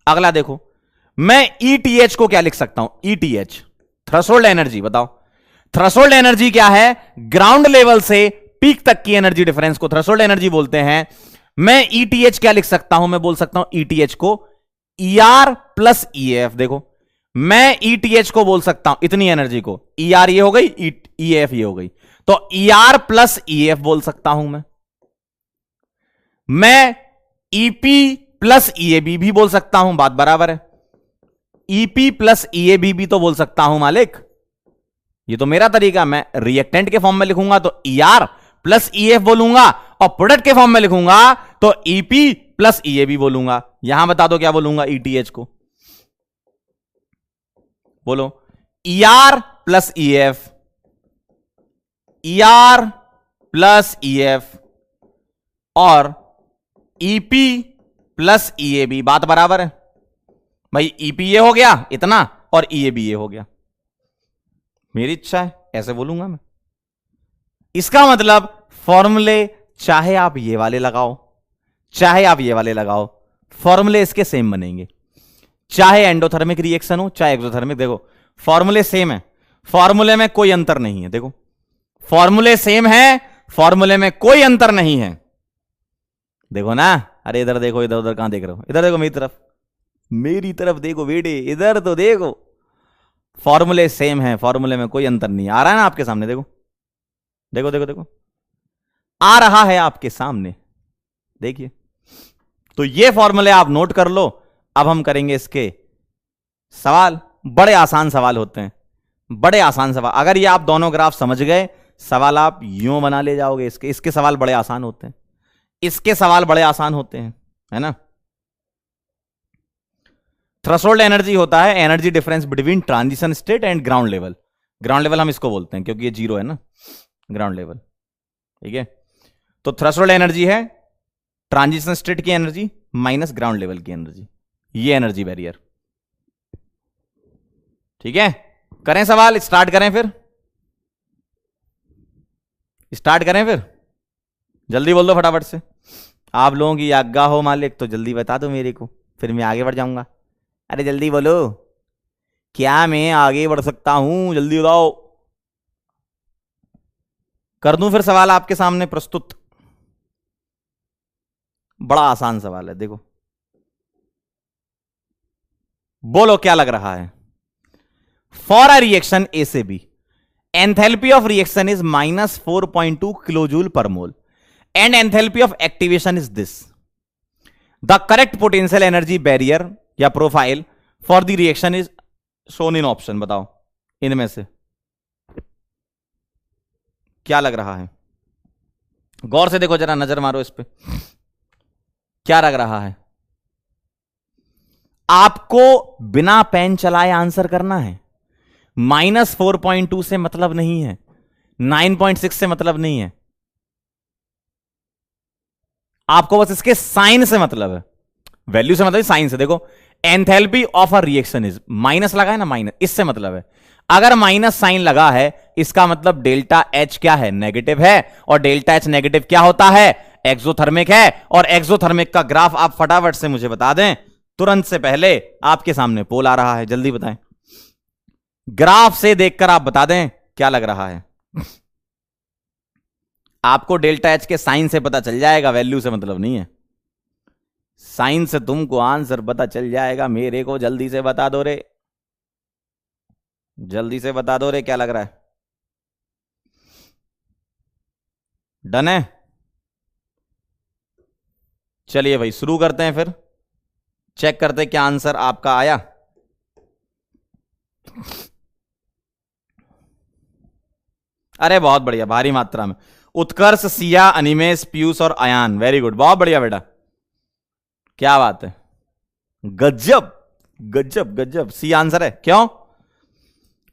अगला देखो, मैं ईटीएच को क्या लिख सकता हूं, ईटीएच थ्रेशोल्ड एनर्जी। बताओ थ्रेशोल्ड एनर्जी क्या है, ग्राउंड लेवल से पीक तक की एनर्जी डिफरेंस को थ्रेशोल्ड एनर्जी बोलते हैं। मैं ईटीएच क्या लिख सकता हूं, मैं बोल सकता हूं ईटीएच को ईआर प्लस ईएफ। देखो मैं ईटीएच को बोल सकता हूं इतनी एनर्जी को, ईआर ये हो गई, ईएफ ये हो गई, तो ईआर प्लस ईएफ बोल सकता हूं मैं ईपी प्लस ईएबी भी बोल सकता हूं, बात बराबर है। ईपी प्लस ईएबी भी तो बोल सकता हूं मालिक, ये तो मेरा तरीका। मैं रिएक्टेंट के फॉर्म में लिखूंगा तो ईआर प्लस ईएफ बोलूंगा, और प्रोडक्ट के फॉर्म में लिखूंगा तो ईपी प्लस ईएबी बोलूंगा। यहां बता दो क्या बोलूंगा ईटीएच को, बोलो ER plus EF, ER plus EF और ईपी प्लस ईएबी, बात बराबर है भाई। ईपी ये हो गया इतना और ईएबी ये हो गया, मेरी इच्छा है ऐसे बोलूंगा मैं। इसका मतलब फॉर्मूले चाहे आप ये वाले लगाओ चाहे आप ये वाले लगाओ, फॉर्मूले इसके सेम बनेंगे, चाहे एंडोथर्मिक रिएक्शन हो चाहे एक्सोथर्मिक। देखो फॉर्मूले सेम है, फॉर्मूले में कोई अंतर नहीं है। देखो फॉर्मूले सेम है, फॉर्मूले में कोई अंतर नहीं है। देखो ना, अरे इधर देखो, इधर उधर कहां देख रहे हो, इधर देखो मेरी तरफ देखो बेटे, इधर तो देखो। फॉर्मूले सेम है, फॉर्मूले में कोई अंतर नहीं। आ रहा है ना आपके सामने, देखो देखो देखो देखो, आ रहा है आपके सामने, देखिए। तो ये फॉर्मूले आप नोट कर लो। अब हम करेंगे इसके सवाल, बड़े आसान सवाल होते हैं, बड़े आसान सवाल। अगर ये आप दोनों ग्राफ समझ गए, सवाल आप यूं बना ले जाओगे। इसके सवाल बड़े आसान होते हैं, इसके सवाल बड़े आसान होते हैं, है ना। थ्रेशोल्ड एनर्जी होता है energy difference between transition state and ground level. Ground level हम इसको बोलते हैं क्योंकि ये जीरो है ना, ग्राउंड लेवल। ठीक है, तो थ्रेशोल्ड एनर्जी है ट्रांजिशन स्टेट की एनर्जी माइनस ग्राउंड लेवल की एनर्जी, ये एनर्जी बैरियर। ठीक है, करें सवाल, स्टार्ट करें फिर, स्टार्ट करें फिर, जल्दी बोल दो फटाफट से। आप लोगों की आज्ञा हो मालिक तो जल्दी बता दो मेरे को, फिर मैं आगे बढ़ जाऊंगा। अरे जल्दी बोलो, क्या मैं आगे बढ़ सकता हूं, जल्दी बताओ। कर दूं फिर सवाल आपके सामने प्रस्तुत। बड़ा आसान सवाल है, देखो बोलो क्या लग रहा है। फॉर अ रिएक्शन ए से B, enthalpy of reaction is -4.2 kilojoule per mole and enthalpy of activation is this. The correct potential energy barrier या profile for the reaction is shown in option. बताओ इनमें से क्या लग रहा है, गौर से देखो जरा, नजर मारो इस पे, क्या लग रहा है आपको। बिना पेन चलाए आंसर करना है। -4.2 से मतलब नहीं है, 9.6 से मतलब नहीं है, आपको बस इसके साइन से मतलब है, वैल्यू से मतलब साइन से। देखो enthalpy of a reaction is, minus लगा है ना, माइनस, इससे मतलब है। अगर माइनस साइन लगा है इसका मतलब डेल्टा एच क्या है, नेगेटिव है, और डेल्टा एच नेगेटिव क्या होता है, एक्सोथर्मिक है, और एक्सोथर्मिक का ग्राफ आप फटाफट से मुझे बता दें, तुरंत से पहले आपके सामने पोल आ रहा है, जल्दी बताएं, ग्राफ से देखकर आप बता दें क्या लग रहा है। आपको डेल्टा एच के साइन से पता चल जाएगा, वैल्यू से मतलब नहीं है, साइन से तुमको आंसर पता चल जाएगा। मेरे को जल्दी से बता दो रे, जल्दी से बता दो रे, क्या लग रहा है? डन है? चलिए भाई शुरू करते हैं, फिर चेक करते हैं क्या आंसर आपका आया। अरे बहुत बढ़िया, भारी मात्रा में। उत्कर्ष, सिया, अनिमेश, पीयूष और अयान, वेरी गुड, बहुत बढ़िया बेटा, क्या बात है, गजब गजब गजब। सी आंसर है। क्यों?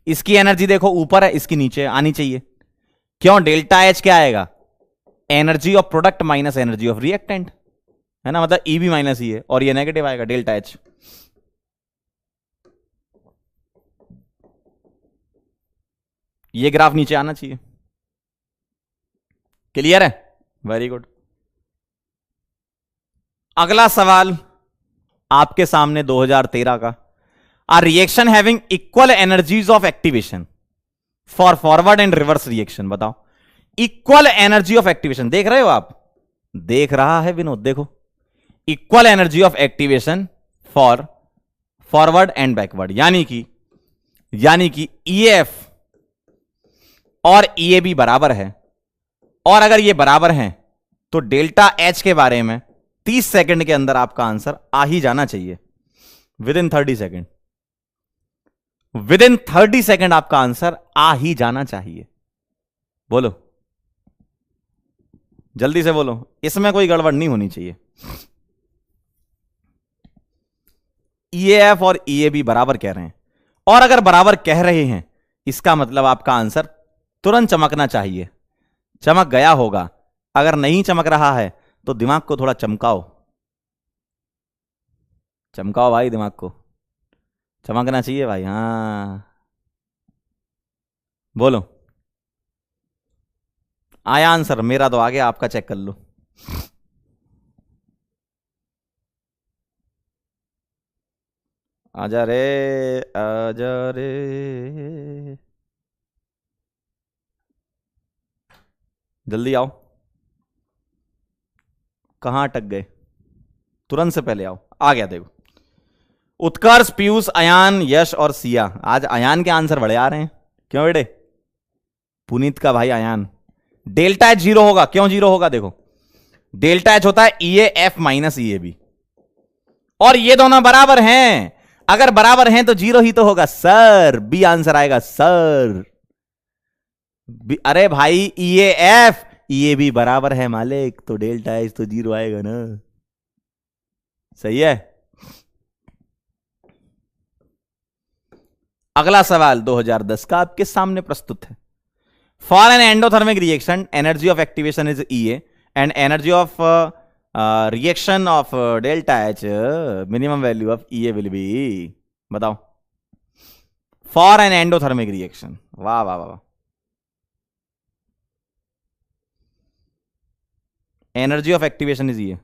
इसकी एनर्जी देखो ऊपर है, इसकी नीचे आनी चाहिए। क्यों? डेल्टा एच क्या आएगा? Energy of product minus energy of reactant, है ना, मतलब ई भी माइनस ही है, और ये नेगेटिव आएगा डेल्टा एच। ये ग्राफ नीचे आना चाहिए। क्लियर है? Very good. अगला सवाल आपके सामने 2013 का। A reaction having equal energies of activation for forward and reverse reaction, बताओ। इक्वल एनर्जी ऑफ एक्टिवेशन देख रहे हो आप? देख रहा है विनोद, देखो, equal energy of activation for forward and backward, यानी कि ईएफ और ईएबी बराबर है, और अगर ये बराबर हैं तो डेल्टा एच के बारे में 30 सेकंड के अंदर आपका आंसर आ ही जाना चाहिए। With in 30 second, with in 30 second आपका आंसर आ ही जाना चाहिए। बोलो, जल्दी से बोलो, इसमें कोई गड़बड़ नहीं होनी चाहिए। ईएएफ और ईएबी बराबर कह रहे हैं, और अगर बराबर कह रहे हैं इसका मतलब आपका आंसर तुरंत चमकना चाहिए। चमक गया होगा, अगर नहीं चमक रहा है तो दिमाग को थोड़ा चमकाओ, चमकाओ भाई, दिमाग को चमकना चाहिए भाई। हाँ बोलो, आया आंसर? मेरा तो आ गया, आपका चेक कर लो। आजा रे, आजा रे, जल्दी आओ। कहां अटक गए? तुरंत से पहले आओ। आ गया, देखो, उत्कर्ष, पीयूष, अयान, यश और सिया। आज अयान के आंसर बड़े आ रहे हैं, क्यों बेटे? पुनीत का भाई अयान। डेल्टा एच जीरो होगा। क्यों जीरो होगा? देखो, डेल्टा एच होता है E F minus E B, और ये दोनों बराबर हैं। अगर बराबर हैं तो जीरो ही तो होगा सर, बी आंसर आएगा सर। अरे भाई, ई एफ ई बी बराबर है मालिक, तो डेल्टा एच तो जीरो आएगा ना। सही है। अगला सवाल 2010 का आपके सामने प्रस्तुत है। For an endothermic reaction energy of activation is E and energy of reaction of delta H minimum value of E will be, बताओ। फॉर एन एंडोथर्मिक रिएक्शन, वाह वाह वाह, energy of activation is E,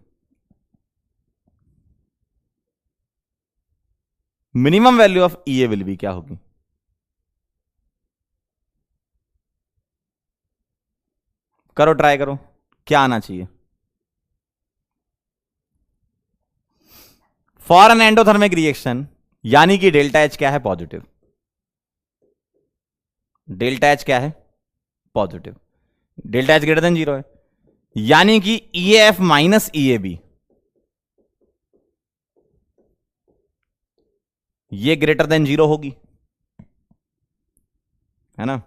minimum value of E will be क्या होगी? करो, try करो, क्या आना चाहिए? फॉर एन एंडोथर्मिक रिएक्शन, यानी कि डेल्टा एच क्या है? पॉजिटिव। डेल्टा एच क्या है? Positive. Delta H greater than zero है, यानी कि E F minus E A B, ये ग्रेटर देन जीरो होगी, है ना?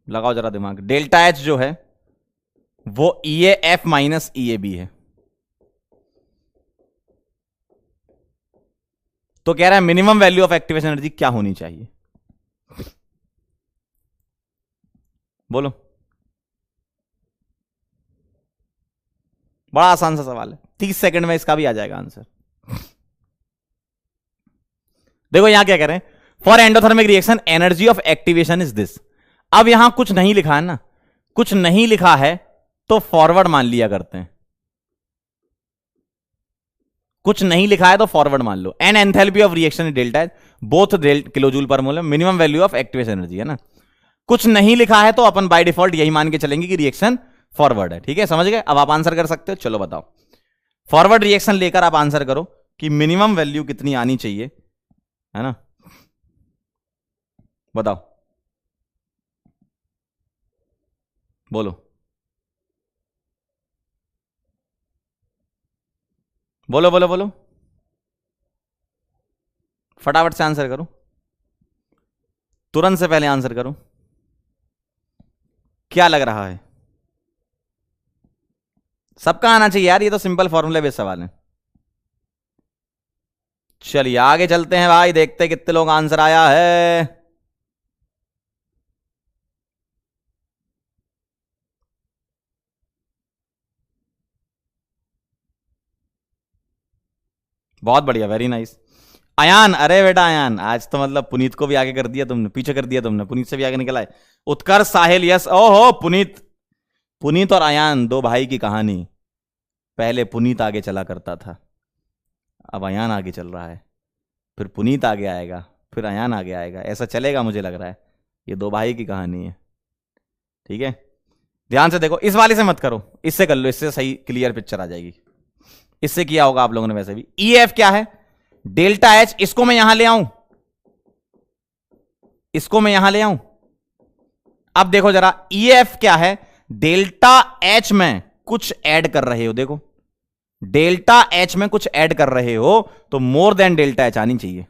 लगाओ जरा दिमाग। डेल्टा एच जो है वो E F minus E A B है, तो कह रहा है minimum value of activation energy क्या होनी चाहिए? बोलो, बड़ा आसान सा सवाल है, 30 सेकंड में इसका भी आ जाएगा आंसर। देखो यहां क्या कह रहे हैं, for endothermic reaction energy of activation is this. अब यहां कुछ नहीं लिखा है ना, कुछ नहीं लिखा है तो फॉरवर्ड मान लिया करते हैं। कुछ नहीं लिखा है तो फॉरवर्ड मान लो। An enthalpy of reaction delta H, both kilojoule per mole, minimum value of activation energy है ना। कुछ नहीं लिखा है तो अपन बाय डिफॉल्ट यही मान के चलेंगे कि रिएक्शन फॉरवर्ड है। ठीक है, समझ गए? अब आप आंसर कर सकते हो। चलो बताओ, फॉरवर्ड रिएक्शन लेकर आप आंसर करो कि मिनिमम वैल्यू कितनी आनी चाहिए, है ना। बताओ, बोलो बोलो बोलो बोलो, फटाफट से आंसर करो, तुरंत से पहले आंसर करो। क्या लग रहा है? सबका आना चाहिए यार, ये तो सिंपल फॉर्मूले बेस्ड सवाल है। चलिए आगे चलते हैं भाई, देखते हैं कितने लोग आंसर आया है। बहुत बढ़िया, वेरी नाइस। अयान, अरे बेटा अयान, आज तो मतलब पुनीत को भी आगे कर दिया तुमने, पीछे कर दिया तुमने, पुनीत से भी आगे निकला है। उत्कर्ष, साहिल, यस, ओहो पुनीत। पुनीत और अयान दो भाई की कहानी। पहले पुनीत आगे चला करता था, अब अयान आगे चल रहा है, फिर पुनीत आगे आएगा, फिर अयान आगे आएगा, ऐसा चलेगा मुझे लग रहा है। ये दो भाई की कहानी है। ठीक है, ध्यान से देखो, इस वाले से मत करो, इससे कर लो, इससे सही क्लियर पिक्चर आ जाएगी। इससे किया होगा आप लोगों ने वैसे भी। EF क्या है? Delta H. इसको मैं यहां ले आऊं, इसको मैं यहां ले आऊं। अब देखो जरा, EF क्या है? डेल्टा एच में कुछ ऐड कर रहे हो, देखो डेल्टा एच में कुछ ऐड कर रहे हो तो मोर देन डेल्टा एच आनी चाहिए,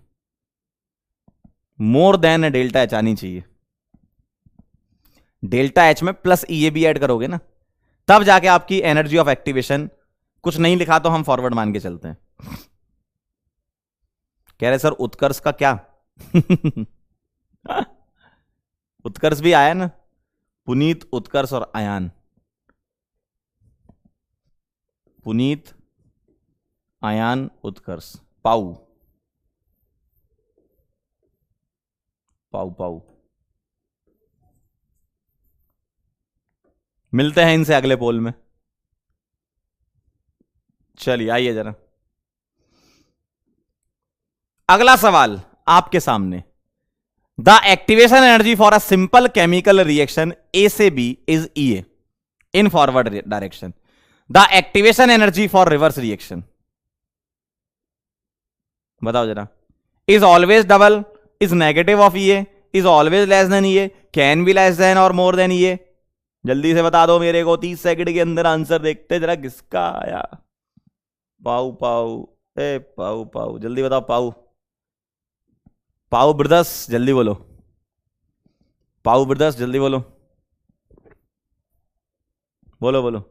मोर देन डेल्टा एच आनी चाहिए। डेल्टा एच में प्लस EA भी ऐड करोगे ना, तब जाके आपकी एनर्जी ऑफ एक्टिवेशन। कुछ नहीं लिखा तो हम फॉरवर्ड मान के चलते हैं। कह रहे सर उत्कर्ष का क्या? उत्कर्ष भी आया ना, पुनीत, उत्कर्ष और अयान। पुनीत, अयान, उत्कर्ष, पाऊ पाऊ पाऊ। मिलते हैं इनसे अगले पोल में। चलिए आइए जरा, अगला सवाल आपके सामने। The activation energy for a simple chemical reaction A से B is EA in forward direction. The activation energy for reverse reaction, बताओ जरा। Is always double, is negative of EA, is always less than EA, can be less than और more then EA। जल्दी से बता दो मेरे को, 30 second के अंदर आंसर देखते जरा किसका आया। पाऊ पाऊ, ए पाऊ पाऊ, जल्दी बताओ पाऊ पाऊ ब्रदर्स, जल्दी बोलो पाऊ ब्रदर्स, जल्दी बोलो बोलो बोलो,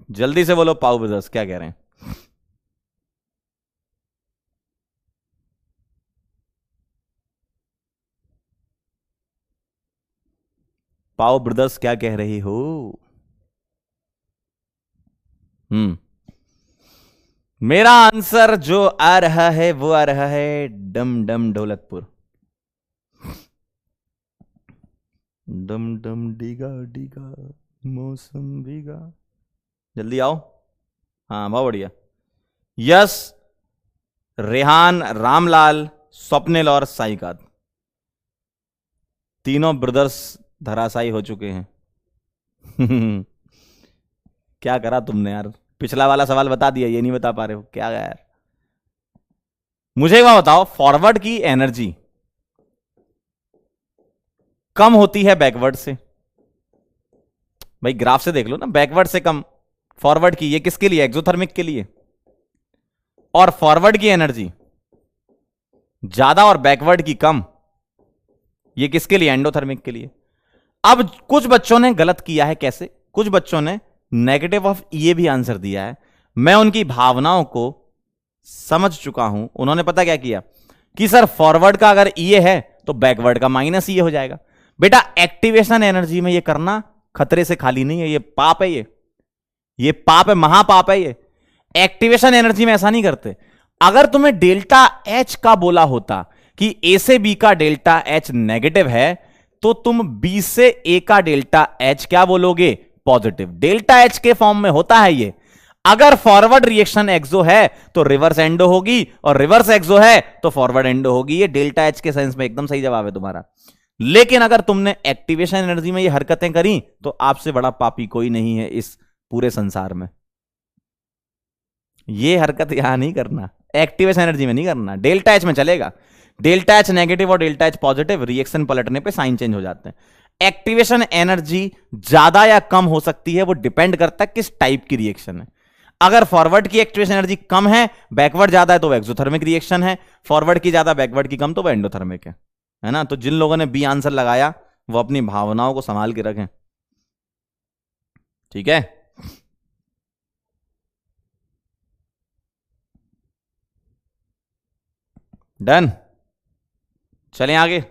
जल्दी से बोलो पाऊ ब्रदर्स, क्या कह रहे हैं? पाओ ब्रदर्स क्या कह रही हो? मेरा आंसर जो आ रहा है वो आ रहा है डम डम ढोलकपुर। डम डम डिगा डिगा मौसम भीगा, जल्दी आओ। हाँ बहुत बढ़िया, यस, रेहान, रामलाल, स्वप्निल और साईकात, तीनों ब्रदर्स धराशायी हो चुके हैं। क्या करा तुमने यार, पिछला वाला सवाल बता दिया, ये नहीं बता पा रहे हो क्या यार। मुझे वह बताओ, फॉरवर्ड की एनर्जी कम होती है बैकवर्ड से। भाई ग्राफ से देख लो ना, बैकवर्ड से कम फॉरवर्ड की, ये किसके लिए? एक्सोथर्मिक के लिए। और फॉरवर्ड की एनर्जी ज्यादा और बैकवर्ड की कम, ये किसके लिए? एंडोथर्मिक के लिए। अब कुछ बच्चों ने गलत किया है, कैसे? कुछ बच्चों ने नेगेटिव ऑफ EA भी आंसर दिया है। मैं उनकी भावनाओं को समझ चुका हूं। उन्होंने पता क्या किया कि सर फॉरवर्ड का अगर EA है तो बैकवर्ड का माइनस EA हो जाएगा। बेटा एक्टिवेशन एनर्जी में ये करना खतरे से खाली नहीं है, ये पाप है, ये पाप है, महापाप है ये। एक्टिवेशन एनर्जी में ऐसा नहीं करते। अगर तुम्हें डेल्टा एच का बोला होता कि ए से बी का डेल्टा एच नेगेटिव है, तो तुम बी से ए का डेल्टा एच क्या बोलोगे? पॉजिटिव। डेल्टा एच के फॉर्म में होता है ये। अगर फॉरवर्ड रिएक्शन एक्सो है तो रिवर्स एंडो होगी, और रिवर्स एक्सो है तो फॉरवर्ड एंडो होगी। ये डेल्टा एच के सेंस में एकदम सही जवाब है तुम्हारा। लेकिन अगर तुमने एक्टिवेशन एनर्जी में ये हरकतें करी तो आपसे बड़ा पापी कोई नहीं है इस पूरे संसार में। ये हरकत यहां नहीं करना, एक्टिवेशन एनर्जी में नहीं करना, डेल्टा एच में चलेगा। डेल्टा एच नेगेटिव और डेल्टा एच पॉजिटिव, रिएक्शन पलटने पे साइन चेंज हो जाते हैं। एक्टिवेशन एनर्जी ज्यादा या कम हो सकती है, वो डिपेंड करता है किस टाइप की रिएक्शन है। अगर फॉरवर्ड की एक्टिवेशन एनर्जी कम है, बैकवर्ड ज्यादा है, तो वो एक्सोथर्मिक रिएक्शन है। फॉरवर्ड की ज्यादा, बैकवर्ड की कम, तो वो एंडोथर्मिक है ना। तो जिन लोगों ने बी आंसर लगाया वो अपनी भावनाओं को संभाल के रखें, ठीक है। डन, चलें आगे।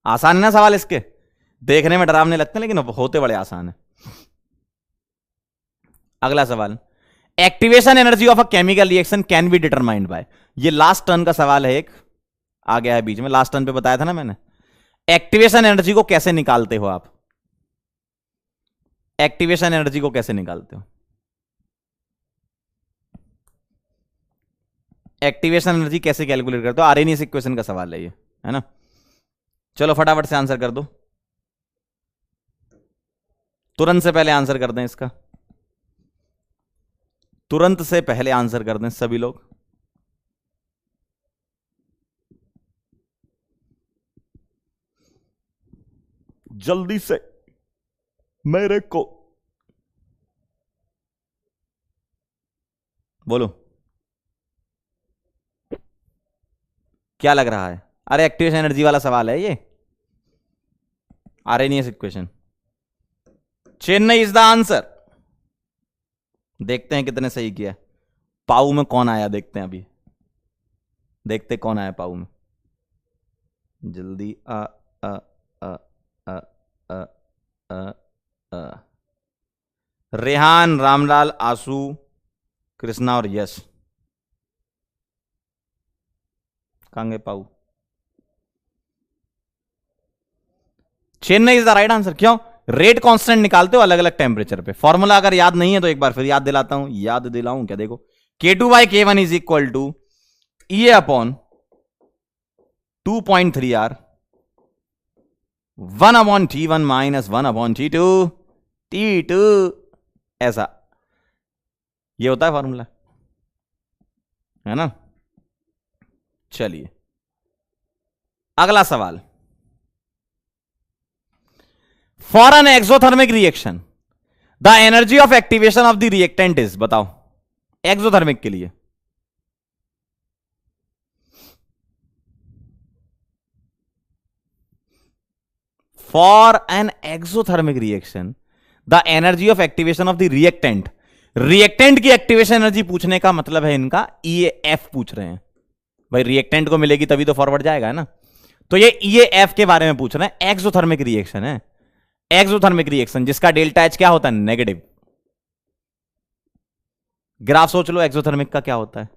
आसान है ना सवाल इसके? देखने में डरावने लगते हैं लेकिन होते बड़े आसान है। अगला सवाल, activation energy of a chemical reaction can be determined by. ये लास्ट टर्न का सवाल है, एक आ गया है बीच में, लास्ट टर्न पे बताया था ना मैंने। एक्टिवेशन एनर्जी को कैसे निकालते हो आप? एक्टिवेशन एनर्जी को कैसे निकालते हो? एक्टिवेशन एनर्जी कैसे कैलकुलेट करते हो? आर्हेनियस इक्वेशन का सवाल है ये, है ना। चलो फटाफट से आंसर कर दो, तुरंत से पहले आंसर कर दें इसका, तुरंत से पहले आंसर कर दें सभी लोग। जल्दी से मेरे को बोलो क्या लग रहा है। अरे एक्टिवेशन एनर्जी वाला सवाल है ये, Arrhenius equation. Chennai is the answer. देखते हैं कितने सही किया। पाऊ में कौन आया देखते हैं अभी, देखते कौन आया पाऊ में। जल्दी आ आ आ आ आ आ आ रेहान, रामलाल, आशु, कृष्णा और यश। कहां गए पाऊ? Chennai is the right answer. क्यों? रेट कांस्टेंट निकालते हो अलग अलग टेम्परेचर पे। फॉर्मूला अगर याद नहीं है तो एक बार फिर याद दिलाता हूं, याद दिलाऊं क्या? देखो, K2/K1 is equal to E upon 2.3R 1/T1 minus 1/T2 T2, ऐसा ये होता है फॉर्मूला, है ना। चलिए अगला सवाल, for an exothermic reaction the energy of activation of the reactant is. बताओ एक्सोथर्मिक के लिए। For an exothermic reaction the energy of activation of the reactant. Reactant की एक्टिवेशन एनर्जी पूछने का मतलब है इनका EAF पूछ रहे हैं। भाई रिएक्टेंट को मिलेगी तभी तो फॉरवर्ड जाएगा, है ना। तो ये EAF के बारे में पूछ रहे हैं। एक्सोथर्मिक रिएक्शन है, एक्सोथर्मिक रिएक्शन जिसका डेल्टा एच क्या होता है? नेगेटिव। ग्राफ सोच लो एक्सोथर्मिक का क्या होता है।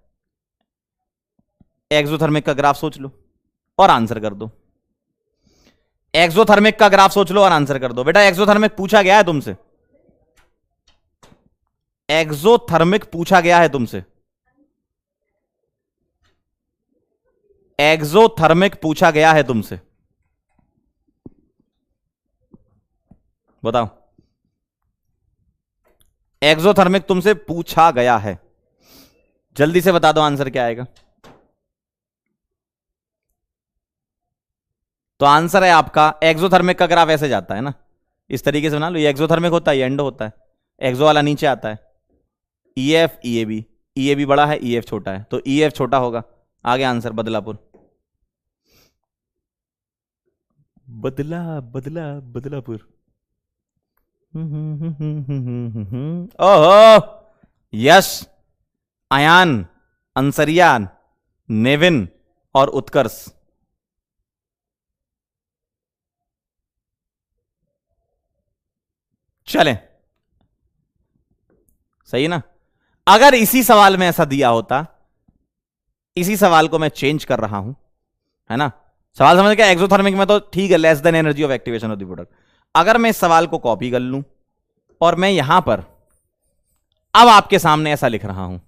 एक्सोथर्मिक का ग्राफ सोच लो और आंसर कर दो। एक्सोथर्मिक का ग्राफ सोच लो और आंसर कर दो। बेटा एक्सोथर्मिक पूछा गया है तुमसे, एक्सोथर्मिक पूछा गया है तुमसे, एक्सोथर्मिक पूछा गया है तुमसे, बताओ। एक्सोथर्मिक तुमसे पूछा गया है, जल्दी से बता दो आंसर क्या आएगा। तो आंसर है आपका एक्सोथर्मिक का ग्राफ ऐसे जाता है ना, इस तरीके से बना लो। ये एक्सोथर्मिक होता है, ये एंडो होता है, एक्सो वाला नीचे आता है। EF EAB, EAB बड़ा है, EF छोटा है, तो EF छोटा होगा। आगे आंसर बदलापुर। बदलापुर। ओहो, यश, अयान, अंसरिया, नेविन और उत्कर्ष। चलें, सही ना। अगर इसी सवाल में ऐसा दिया होता इसी सवाल को मैं चेंज कर रहा हूं, है ना। सवाल समझ गया। एक्सोथर्मिक में तो ठीक है, less than energy of activation of the product. अगर मैं इस सवाल को कॉपी कर लूं और मैं यहां पर अब आपके सामने ऐसा लिख रहा हूं,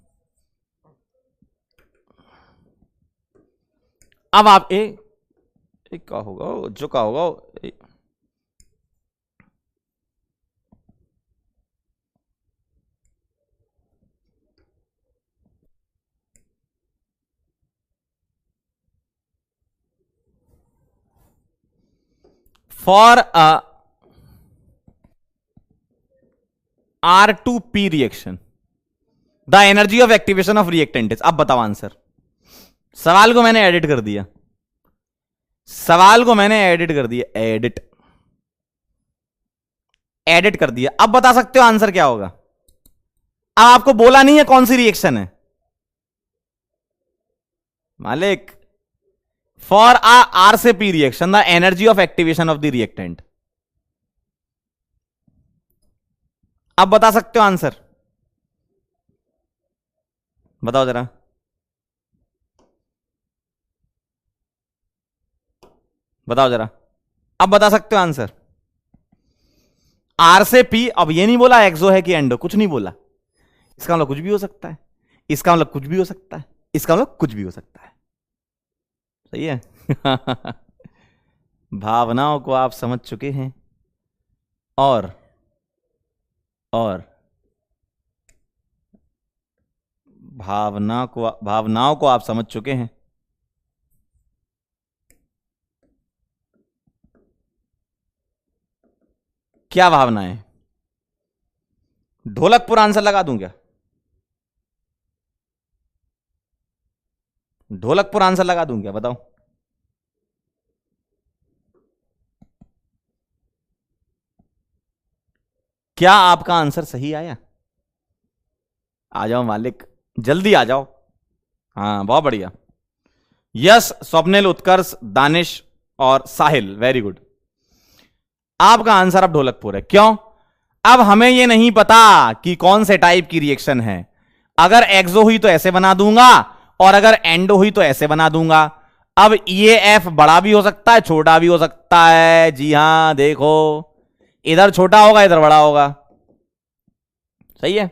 अब आप एक का होगा जो का होगा for a R2P reaction the energy of activation of reactant is. अब बताओ आंसर। सवाल को मैंने एडिट कर दिया, सवाल को मैंने एडिट कर दिया, एडिट कर दिया। अब बता सकते हो आंसर क्या होगा। अब आपको बोला नहीं है कौन सी रिएक्शन है मालिक। फॉर आर से P reaction the energy of activation of the reactant. अब बता सकते हो आंसर, बताओ जरा। बताओ जरा, अब बता सकते हो आंसर। आर से पी। अब ये नहीं बोला एक्सो है कि एंडो, कुछ नहीं बोला। इसका मतलब कुछ भी हो सकता है, इसका मतलब कुछ भी हो सकता है, इसका मतलब कुछ भी हो सकता है। सही है। भावनाओं को आप समझ चुके हैं और भावनाओं को आप समझ चुके हैं। क्या भावनाएं? ढोलकपुर आंसर लगा दूं क्या? ढोलकपुर आंसर लगा दूं क्या? बताओ। क्या आपका आंसर सही आया? आ जाओ मालिक, जल्दी आ जाओ। हाँ बहुत बढ़िया। यस, स्वप्निल, उत्कर्ष, दानिश और साहिल, वेरी गुड। आपका आंसर अब ढोलकपुर है। क्यों? अब हमें यह नहीं पता कि कौन से टाइप की रिएक्शन है। अगर एक्सो हुई तो ऐसे बना दूंगा और अगर एंडो हुई तो ऐसे बना दूंगा। अब ये एफ बड़ा भी हो सकता है, छोटा भी हो सकता है। जी हां, देखो इधर छोटा होगा, इधर बड़ा होगा। सही है।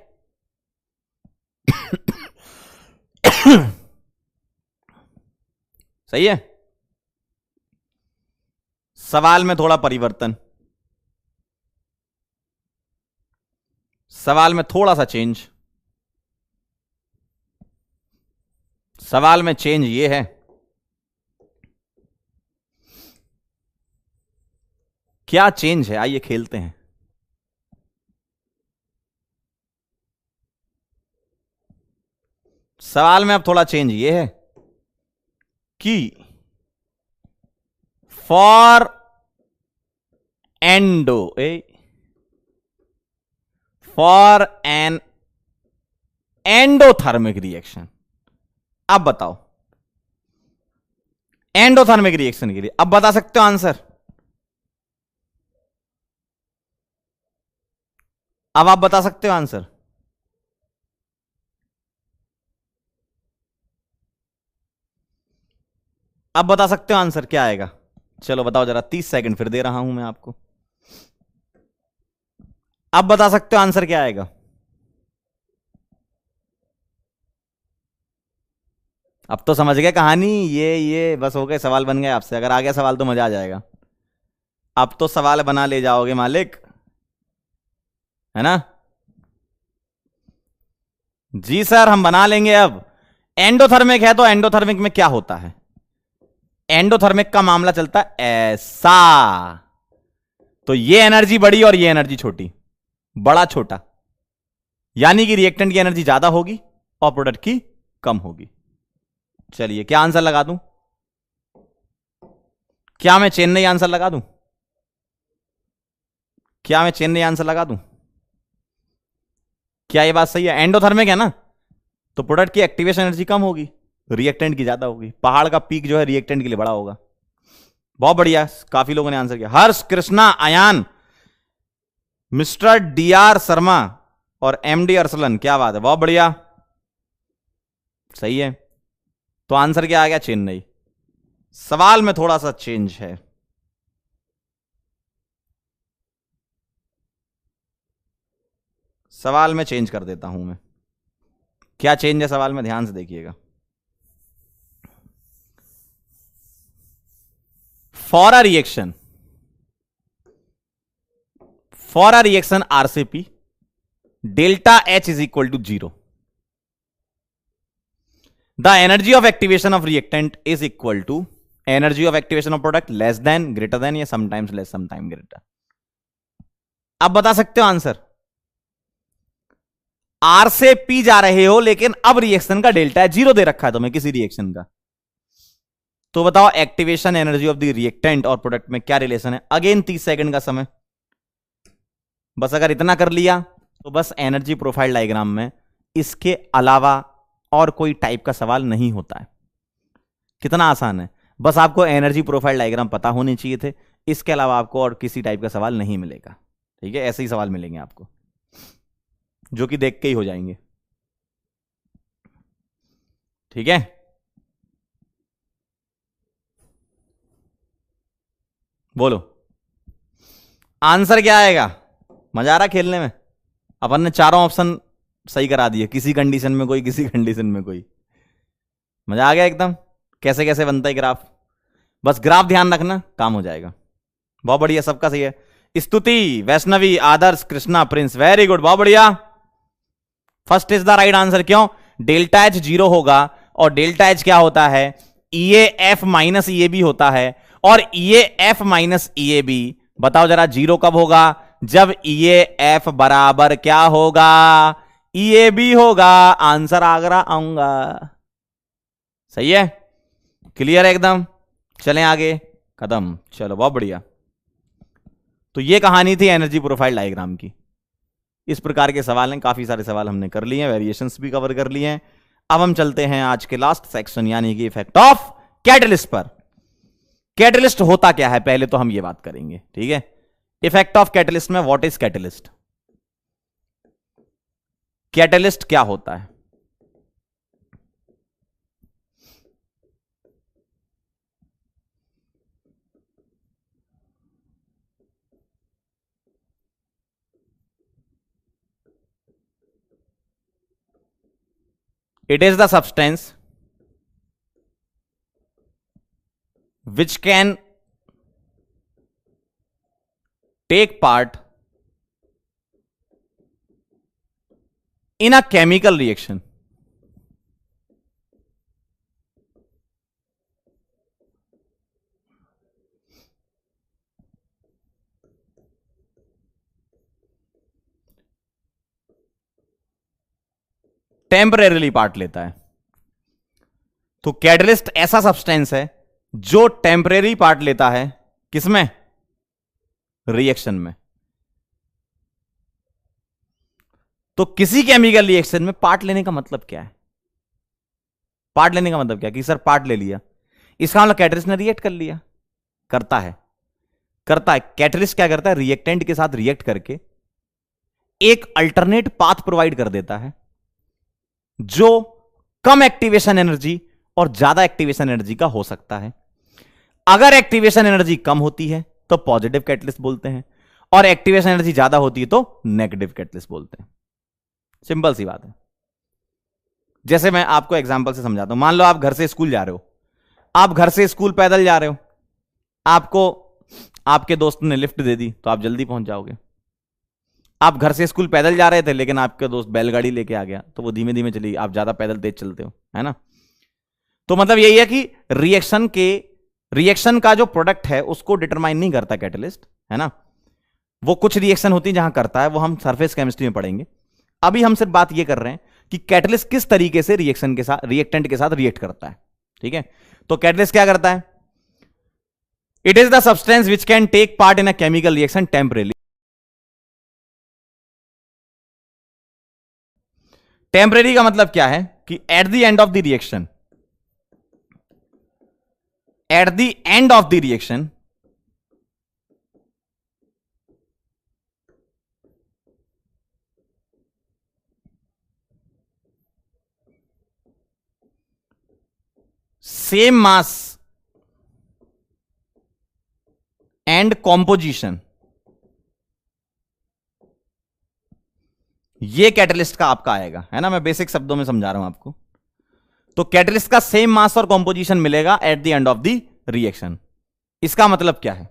सही है। सवाल में थोड़ा परिवर्तन, सवाल में थोड़ा सा चेंज। सवाल में चेंज ये है क्या चेंज है, आइए खेलते हैं। सवाल में अब थोड़ा चेंज ये है कि for for an endothermic reaction. अब बताओ, एंडोथर्मिक रिएक्शन के लिए अब बता सकते हो आंसर? अब आप बता सकते हो आंसर? अब बता सकते हो आंसर क्या आएगा? चलो बताओ जरा, 30 सेकंड फिर दे रहा हूं मैं आपको। अब बता सकते हो आंसर क्या आएगा? अब तो समझ गए कहानी। ये बस हो गए, सवाल बन गए आपसे। अगर आ गया सवाल तो मजा आ जाएगा। अब तो सवाल बना ले जाओगे मालिक, है ना। जी सर, हम बना लेंगे। अब एंडोथर्मिक है तो एंडोथर्मिक में क्या होता है? एंडोथर्मिक का मामला चलता है ऐसा, तो ये एनर्जी बड़ी और ये एनर्जी छोटी, बड़ा छोटा, यानी कि रिएक्टेंट की एनर्जी ज्यादा होगी और प्रोडक्ट की कम होगी। चलिए, क्या आंसर लगा दूं? क्या मैं चेन्नई आंसर लगा दूं? क्या मैं चेन्नई आंसर लगा दूं? क्या ये बात सही है? एंडोथर्मिक है ना, तो प्रोडक्ट की एक्टिवेशन एनर्जी कम होगी, रिएक्टेंट की ज्यादा होगी। पहाड़ का पीक जो है रिएक्टेंट के लिए बड़ा होगा। बहुत बढ़िया, काफी लोगों ने आंसर किया। हर्ष, कृष्णा, अयान, मिस्टर डीआर शर्मा और एमडी अरसलन, क्या बात है, बहुत बढ़िया, सही है। तो आंसर क्या आ गया? चेन्नई। सवाल में थोड़ा सा चेंज है। सवाल में चेंज कर देता हूं मैं। क्या चेंज है सवाल में, ध्यान से देखिएगा। For a reaction, for a reaction RCP, delta H is equal to 0, the energy of activation of reactant is equal to energy of activation of product less than, greater than, या sometimes less sometime greater. अब बता सकते हो answer? Are से P जा रहे हो, लेकिन अब रिएक्शन का डेल्टा 0 दे रखा है तुम्हें किसी रिएक्शन का। तो बताओ activation energy of the reactant और प्रोडक्ट में क्या रिलेशन है? अगेन 30 सेकंड का समय। बस अगर इतना कर लिया तो बस एनर्जी प्रोफाइल डायग्राम में इसके अलावा और कोई टाइप का सवाल नहीं होता है। कितना आसान है। बस आपको एनर्जी प्रोफाइल डायग्राम पता होने चाहिए थे, इसके अलावा आपको और किसी टाइप का सवाल नहीं मिलेगा। ठीक है, ऐसे ही सवाल मिलेंगे आपको जो कि देख के ही हो जाएंगे। ठीक है, बोलो आंसर क्या आएगा? मजा आ रहा खेलने में? अपन ने चारों ऑप्शन सही करा दिए, किसी कंडीशन में कोई, किसी कंडीशन में कोई। मजा आ गया एकदम। कैसे कैसे बनता है ग्राफ, बस ग्राफ ध्यान रखना, काम हो जाएगा। बहुत बढ़िया, सबका सही है। Stuti, Vaishnavi, Adarsh, Krishna, Prince, very good, बहुत बढ़िया। First is the right answer. क्यों? डेल्टा एच 0 होगा, और डेल्टा एच क्या होता है? E F minus E B होता है। और E F minus E B, बताओ जरा 0 कब होगा? जब ई एफ बराबर क्या होगा? ई बी होगा। आंसर आगरा आऊंगा। सही है, क्लियर है एकदम। चलें आगे, कदम, चलो बहुत बढ़िया। तो ये कहानी थी एनर्जी प्रोफाइल डायग्राम की। इस प्रकार के सवाल हैं, काफी सारे सवाल हमने कर लिए हैं, वेरिएशंस भी कवर कर लिए हैं। अब हम चलते हैं आज के लास्ट सेक्शन, यानी कि इफेक्ट ऑफ कैटलिस्ट पर। कैटलिस्ट होता क्या है पहले तो हम ये बात करेंगे। ठीक है, इफेक्ट ऑफ कैटलिस्ट में, व्हाट इज कैटलिस्ट? कैटलिस्ट क्या होता है? It is the substance which can take part in a chemical reaction. Temporarily part लेता है। तो कैटलिस्ट ऐसा सब्सटेंस है जो टेम्परेरी पार्ट लेता है, किसमें? रिएक्शन में। तो किसी केमिकल रिएक्शन में पार्ट लेने का मतलब क्या है? पार्ट लेने का मतलब क्या कि सर पार्ट ले लिया, इसका मतलब कैटलिस्ट ने रिएक्ट कर लिया। करता है, करता है। कैटलिस्ट क्या करता है? रिएक्टेंट के साथ रिएक्ट करके एक अल्टरनेट पाथ प्रोवाइड कर देता है जो कम एक्टिवेशन एनर्जी और ज्यादा एक्टिवेशन एनर्जी का हो सकता है। अगर एक्टिवेशन एनर्जी कम होती है तो पॉजिटिव कैटलिस्ट बोलते हैं, और एक्टिवेशन एनर्जी ज्यादा होती है तो नेगेटिव कैटलिस्ट बोलते हैं। सिंपल सी बात है। जैसे मैं आपको एग्जांपल से समझाता हूं। मान लो आप घर से स्कूल जा रहे हो, आप घर से स्कूल पैदल जा रहे हो, आपको आपके दोस्त ने लिफ्ट दे दी तो आप जल्दी पहुंच जाओगे। आप घर से स्कूल पैदल जा रहे थे, लेकिन आपके दोस्त बैलगाड़ी लेके आ गया तो वो धीमे धीमे चली, आप ज्यादा पैदल तेज चलते हो, है ना? तो मतलब यही है कि रिएक्शन का जो प्रोडक्ट है उसको डिटरमाइन नहीं करता कैटलिस्ट, है ना? वो कुछ रिएक्शन होती है जहां करता है, वो हम सरफेस केमिस्ट्री में पढ़ेंगे। अभी हम सिर्फ बात ये कर रहे हैं कि कैटलिस्ट किस तरीके से रिएक्शन के साथ, रिएक्टेंट के साथ रिएक्ट करता है। ठीक है, तो कैटलिस्ट क्या करता है? It is the substance which can take part in a chemical reaction temporarily. Temporary का मतलब क्या है कि at the end of the reaction, at the end of the reaction same mass and composition, ये catalyst का आपका आएगा, है ना। मैं बेसिक शब्दों में समझा रहा हूं आपको। तो कैटलिस्ट का सेम मास और कॉम्पोजिशन मिलेगा eight the end of the reaction. इसका मतलब क्या है?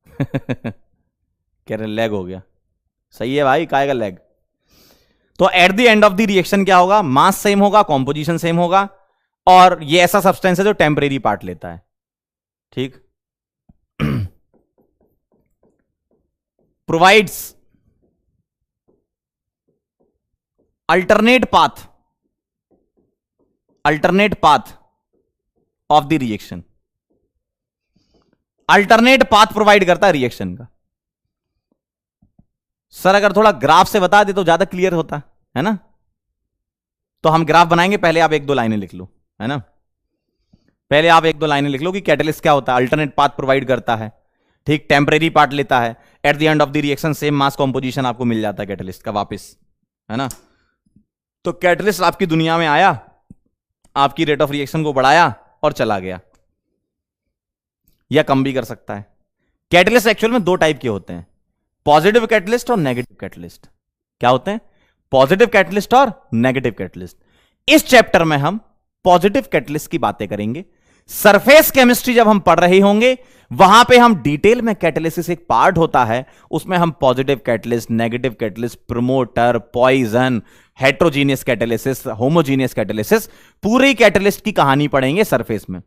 कह रहे लैग हो गया। सही है भाई, काहेगा लैग। तो eight the end of the reaction क्या होगा? मास सेम होगा, कॉम्पोजिशन सेम होगा, और ये ऐसा सब्सटेंस है जो टेम्परेरी पार्ट लेता है। ठीक। Provides alternate path of the reaction. Alternate path provide करता है रिएक्शन का। सर अगर थोड़ा ग्राफ से बता दे तो ज्यादा क्लियर होता है ना। तो हम ग्राफ बनाएंगे, पहले आप एक दो लाइनें लिख लो, है ना। पहले आप एक दो लाइनें लिख लो कि कैटलिस्ट क्या होता है। अल्टरनेट पाथ प्रोवाइड करता है, ठीक, टेम्परेरी पार्ट लेता है, eight the end of the reaction same mass composition आपको मिल जाता है कैटलिस्ट का वापस, है ना। तो कैटलिस्ट आपकी दुनिया में आया, आपकी रेट ऑफ रिएक्शन को बढ़ाया और चला गया, या कम भी कर सकता है। कैटलिस्ट एक्चुअल में दो टाइप के होते हैं, पॉजिटिव कैटलिस्ट और नेगेटिव कैटलिस्ट। क्या होते हैं? पॉजिटिव कैटलिस्ट और नेगेटिव कैटलिस्ट। इस चैप्टर में हम पॉजिटिव कैटलिस्ट की बातें करेंगे। सरफेस केमिस्ट्री जब हम पढ़ रहे होंगे वहां पे हम डिटेल में, कैटालिसिस एक पार्ट होता है, उसमें हम positive catalyst, negative catalyst, promoter, poison, heterogeneous catalysis, homogeneous catalysis, पूरी कैटलिस्ट की कहानी पढ़ेंगे सरफेस में।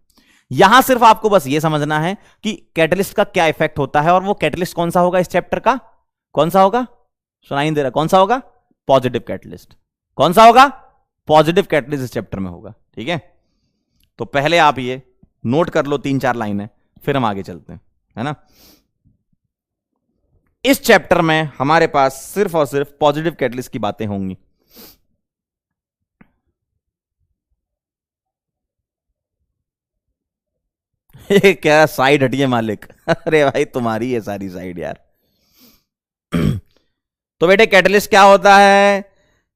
यहां सिर्फ आपको बस यह समझना है कि कैटलिस्ट का क्या इफेक्ट होता है, और वो कैटलिस्ट कौन सा होगा इस चैप्टर का? कौन सा होगा? सुनाई दे रहा? कौन सा होगा? Positive catalyst. कौन सा होगा? पॉजिटिव कैटलिस्ट इस चैप्टर में होगा, ठीक है। तो पहले आप ये नोट कर लो 3-4 लाइनें, फिर हम आगे चलते हैं, है ना। इस चैप्टर में हमारे पास सिर्फ और सिर्फ पॉजिटिव कैटलिस्ट की बातें होंगी। क्या साइड हटिए मालिक। अरे भाई तुम्हारी है सारी साइड यार। तो बेटे कैटलिस्ट क्या होता है?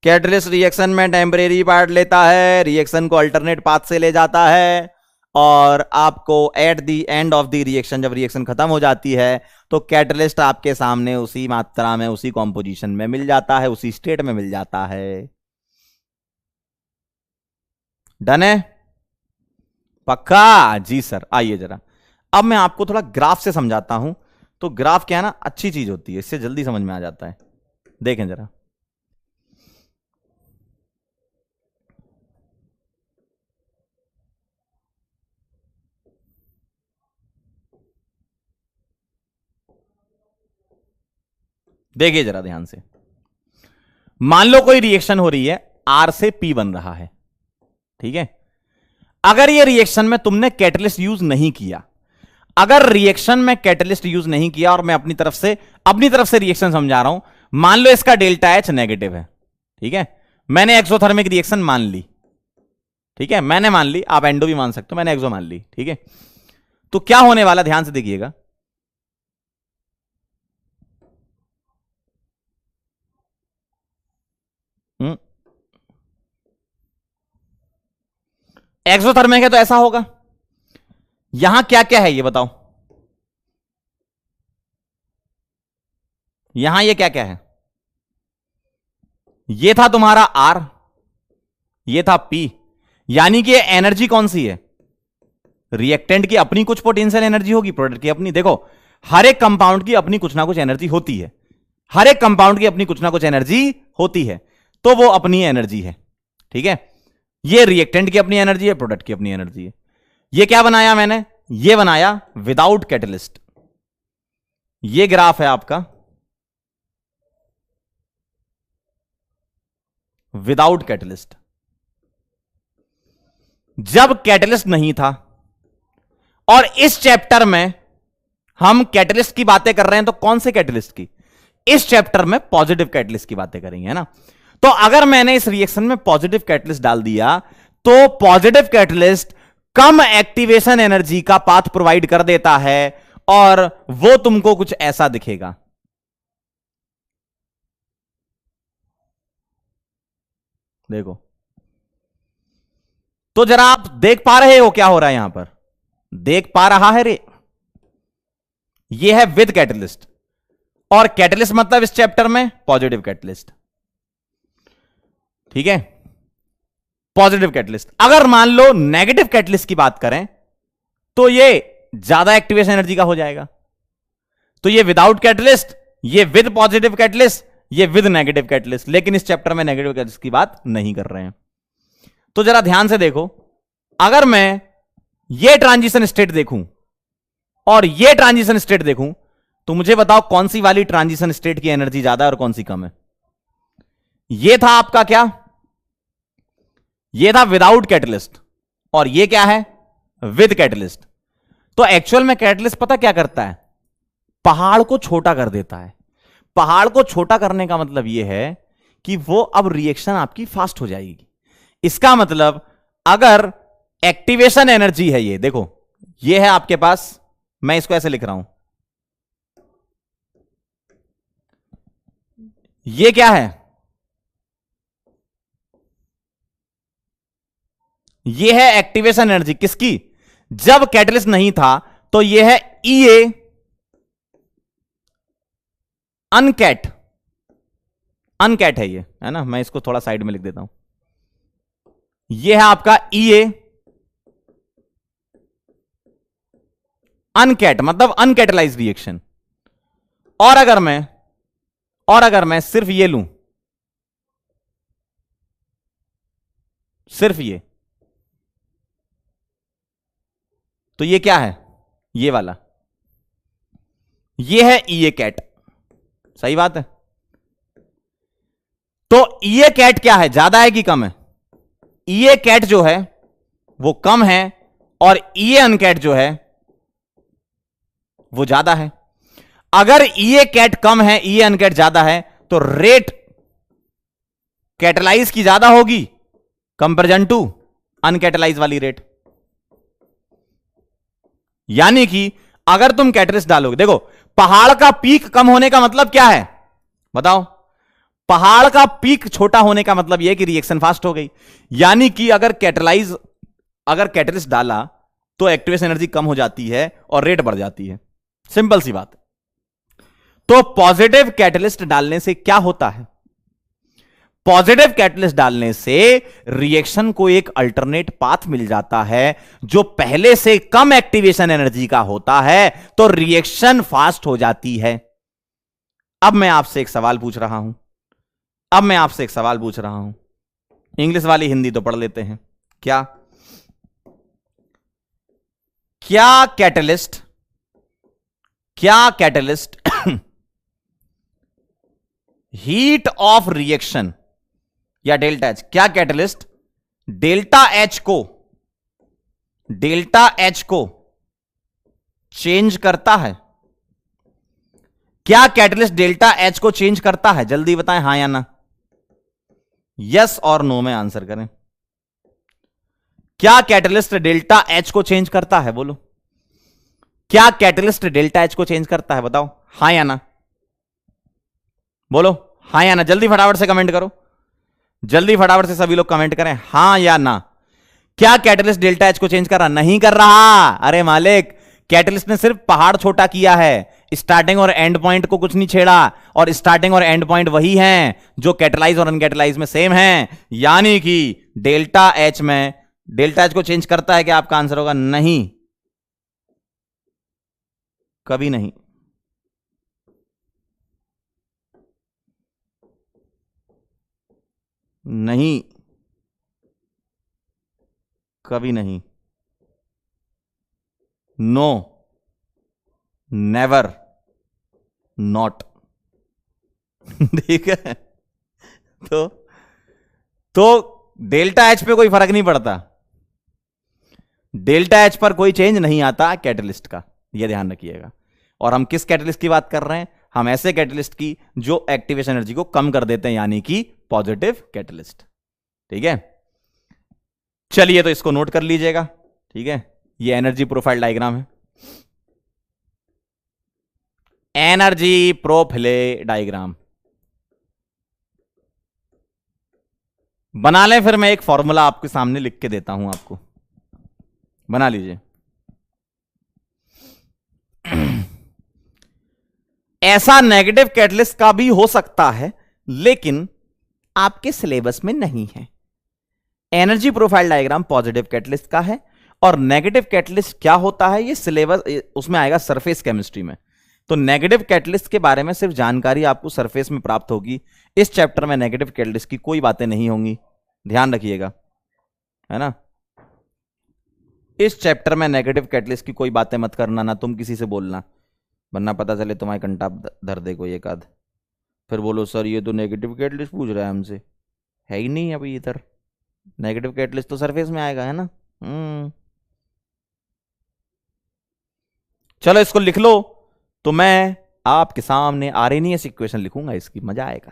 कैटलिस्ट रिएक्शन में टेम्परेरी पार्ट लेता है, रिएक्शन को अल्टरनेट पाथ से ले जाता है, और आपको eight the end of the reaction, जब रिएक्शन खत्म हो जाती है तो कैटलिस्ट आपके सामने उसी मात्रा में, उसी कॉम्पोजिशन में मिल जाता है, उसी स्टेट में मिल जाता है। डन है? पक्का? जी सर। आइए जरा अब मैं आपको थोड़ा ग्राफ से समझाता हूं। तो ग्राफ क्या है ना, अच्छी चीज होती है, इससे जल्दी समझ में आ जाता है। देखें जरा, देखिए जरा ध्यान से। मान लो कोई रिएक्शन हो रही है, आर से पी बन रहा है, ठीक है। अगर ये रिएक्शन में तुमने कैटलिस्ट यूज नहीं किया, अगर रिएक्शन में कैटलिस्ट यूज नहीं किया, और मैं अपनी तरफ से रिएक्शन समझा रहा हूं, मान लो इसका डेल्टा एच नेगेटिव है, ठीक है। मैंने एक्सोथर्मिक रिएक्शन मान ली, ठीक है, मैंने मान ली, आप एंडो भी मान सकते हो, मैंने एक्सो मान ली, ठीक है। तो क्या होने वाला, ध्यान से देखिएगा। एक्सोथर्मिक है तो ऐसा होगा। यहां क्या क्या है ये बताओ, यहां ये क्या क्या है? ये था तुम्हारा आर, ये था पी, यानी कि एनर्जी कौन सी है? रिएक्टेंट की अपनी कुछ पोटेंशियल एनर्जी होगी, प्रोडक्ट की अपनी। देखो हर एक कंपाउंड की अपनी कुछ ना कुछ एनर्जी होती है, हर एक कंपाउंड की अपनी कुछ ना कुछ एनर्जी होती है, तो वो अपनी एनर्जी है, ठीक है। ये रिएक्टेंट की अपनी एनर्जी है, प्रोडक्ट की अपनी एनर्जी है। ये क्या बनाया मैंने? ये बनाया विदाउट कैटलिस्ट। ये ग्राफ है आपका विदाउट कैटलिस्ट। जब कैटलिस्ट नहीं था, और इस चैप्टर में हम कैटलिस्ट की बातें कर रहे हैं, तो कौन से कैटलिस्ट की? इस चैप्टर में पॉजिटिव कैटलिस्ट की बातें करेंगे, है ना। तो अगर मैंने इस रिएक्शन में पॉजिटिव कैटलिस्ट डाल दिया, तो पॉजिटिव कैटलिस्ट कम एक्टिवेशन एनर्जी का पाथ प्रोवाइड कर देता है, और वो तुमको कुछ ऐसा दिखेगा। देखो तो जरा आप देख पा रहे हो क्या हो रहा है यहां पर? देख पा रहा है रे? यह है विद कैटलिस्ट, और कैटलिस्ट मतलब इस चैप्टर में पॉजिटिव कैटलिस्ट। ठीक है, पॉजिटिव कैटलिस्ट। अगर मान लो नेगेटिव कैटलिस्ट की बात करें तो ये ज्यादा एक्टिवेशन एनर्जी का हो जाएगा। तो ये विदाउट कैटलिस्ट, ये विद पॉजिटिव कैटलिस्ट, ये विद नेगेटिव कैटलिस्ट। लेकिन इस चैप्टर में नेगेटिव कैटलिस्ट की बात नहीं कर रहे हैं। तो जरा ध्यान से देखो, अगर मैं ये ट्रांजिशन स्टेट देखूं और ये ट्रांजिशन स्टेट देखूं तो मुझे बताओ कौन सी वाली ट्रांजिशन स्टेट की एनर्जी ज्यादा है और कौन सी कम है? ये था आपका क्या? ये था विदाउट कैटलिस्ट, और ये क्या है? With catalyst. तो एक्चुअल में कैटलिस्ट पता क्या करता है? पहाड़ को छोटा कर देता है। पहाड़ को छोटा करने का मतलब यह है कि वो अब रिएक्शन आपकी फास्ट हो जाएगी। इसका मतलब अगर एक्टिवेशन एनर्जी है, ये देखो, ये है आपके पास, मैं इसको ऐसे लिख रहा हूं, ये क्या है? ये है एक्टिवेशन एनर्जी किसकी? जब कैटलिस्ट नहीं था। तो ये है ईए अनकैट, अनकैट है ये, है ना? मैं इसको थोड़ा साइड में लिख देता हूं। ये है आपका ईए अनकैट, मतलब अनकैटलाइज रिएक्शन। और अगर मैं सिर्फ ये लूं, सिर्फ ये, तो ये क्या है? ये वाला, ये है ईए कैट। सही बात है। तो ईए कैट क्या है? ज्यादा है कि कम है? ईए कैट जो है वो कम है, और ईए अनकैट जो है वो ज्यादा है। अगर ईए कैट कम है, ईए अनकैट ज्यादा है, तो रेट कैटलाइज की ज्यादा होगी कंपेरिजन टू अनकैटलाइज वाली रेट। यानी कि अगर तुम कैटलिस्ट डालोगे, देखो, पहाड़ का पीक कम होने का मतलब क्या है? बताओ। पहाड़ का पीक छोटा होने का मतलब यह कि रिएक्शन फास्ट हो गई। यानी कि अगर कैटलिस्ट डाला तो एक्टिवेशन एनर्जी कम हो जाती है और रेट बढ़ जाती है। सिंपल सी बात। तो पॉजिटिव कैटलिस्ट डालने से क्या होता है? पॉजिटिव कैटलिस्ट डालने से रिएक्शन को एक अल्टरनेट पाथ मिल जाता है जो पहले से कम एक्टिवेशन एनर्जी का होता है, तो रिएक्शन फास्ट हो जाती है। अब मैं आपसे एक सवाल पूछ रहा हूं, इंग्लिश वाली हिंदी तो पढ़ लेते हैं। क्या कैटलिस्ट हीट ऑफ रिएक्शन या डेल्टा एच, क्या कैटलिस्ट डेल्टा एच को चेंज करता है? क्या कैटलिस्ट डेल्टा एच को चेंज करता है? जल्दी बताएं, हां या ना, यस और नो में आंसर करें। क्या कैटलिस्ट डेल्टा एच को चेंज करता है? बोलो, क्या कैटलिस्ट डेल्टा एच को चेंज करता है? बताओ, हां या ना, बोलो हां या ना, जल्दी फटाफट से कमेंट करो, जल्दी फटाफट से सभी लोग कमेंट करें, हां या ना। क्या कैटलिस्ट डेल्टा एच को चेंज कर रहा? नहीं कर रहा। अरे मालिक, कैटलिस्ट ने सिर्फ पहाड़ छोटा किया है, स्टार्टिंग और एंड पॉइंट को कुछ नहीं छेड़ा, और स्टार्टिंग और एंड पॉइंट वही हैं जो कैटलाइज और अनकैटलाइज में सेम हैं। यानी कि डेल्टा एच को चेंज करता है क्या? आपका आंसर होगा नहीं, कभी नहीं। नहीं, कभी नहीं, नो, नेवर, नॉट। ठीक है। तो डेल्टा एच पे कोई फर्क नहीं पड़ता, डेल्टा एच पर कोई चेंज नहीं आता कैटलिस्ट का, यह ध्यान रखिएगा। और हम किस कैटलिस्ट की बात कर रहे हैं? हम ऐसे कैटलिस्ट की जो एक्टिवेशन एनर्जी को कम कर देते हैं, यानी कि पॉजिटिव कैटलिस्ट। ठीक है, चलिए तो इसको नोट कर लीजिएगा। ठीक है, ये एनर्जी प्रोफाइल डायग्राम है, एनर्जी प्रोफाइल डायग्राम। बना लें, फिर मैं एक फॉर्मूला आपके सामने लिख के देता हूं, आपको बना लीजिए। ऐसा नेगेटिव कैटलिस्ट का भी हो सकता है, लेकिन आपके सिलेबस में नहीं है। Energy profile diagram positive catalyst का है, और नेगेटिव कैटलिस्ट क्या होता है ये सिलेबस उसमें आएगा सरफेस केमिस्ट्री में। तो नेगेटिव कैटलिस्ट के बारे में सिर्फ जानकारी आपको सरफेस में प्राप्त होगी। इस चैप्टर में नेगेटिव कैटलिस्ट की कोई बातें नहीं होंगी, ध्यान रखिएगा, है ना। इस चैप्टर में नेगेटिव कैटलिस्ट की कोई बातें मत करना, ना तुम किसी से बोलना, वरना पता चले तुम्हारे कंटा धर दे कोई एक आध, फिर बोलो सर ये तो नेगेटिव कैटलिस्ट पूछ रहा है हमसे, है ही नहीं अभी इधर। नेगेटिव कैटलिस्ट तो सरफेस में आएगा, है ना। चलो इसको लिख लो, तो मैं आपके सामने आरएनएस इक्वेशन लिखूंगा, इसकी मजा आएगा।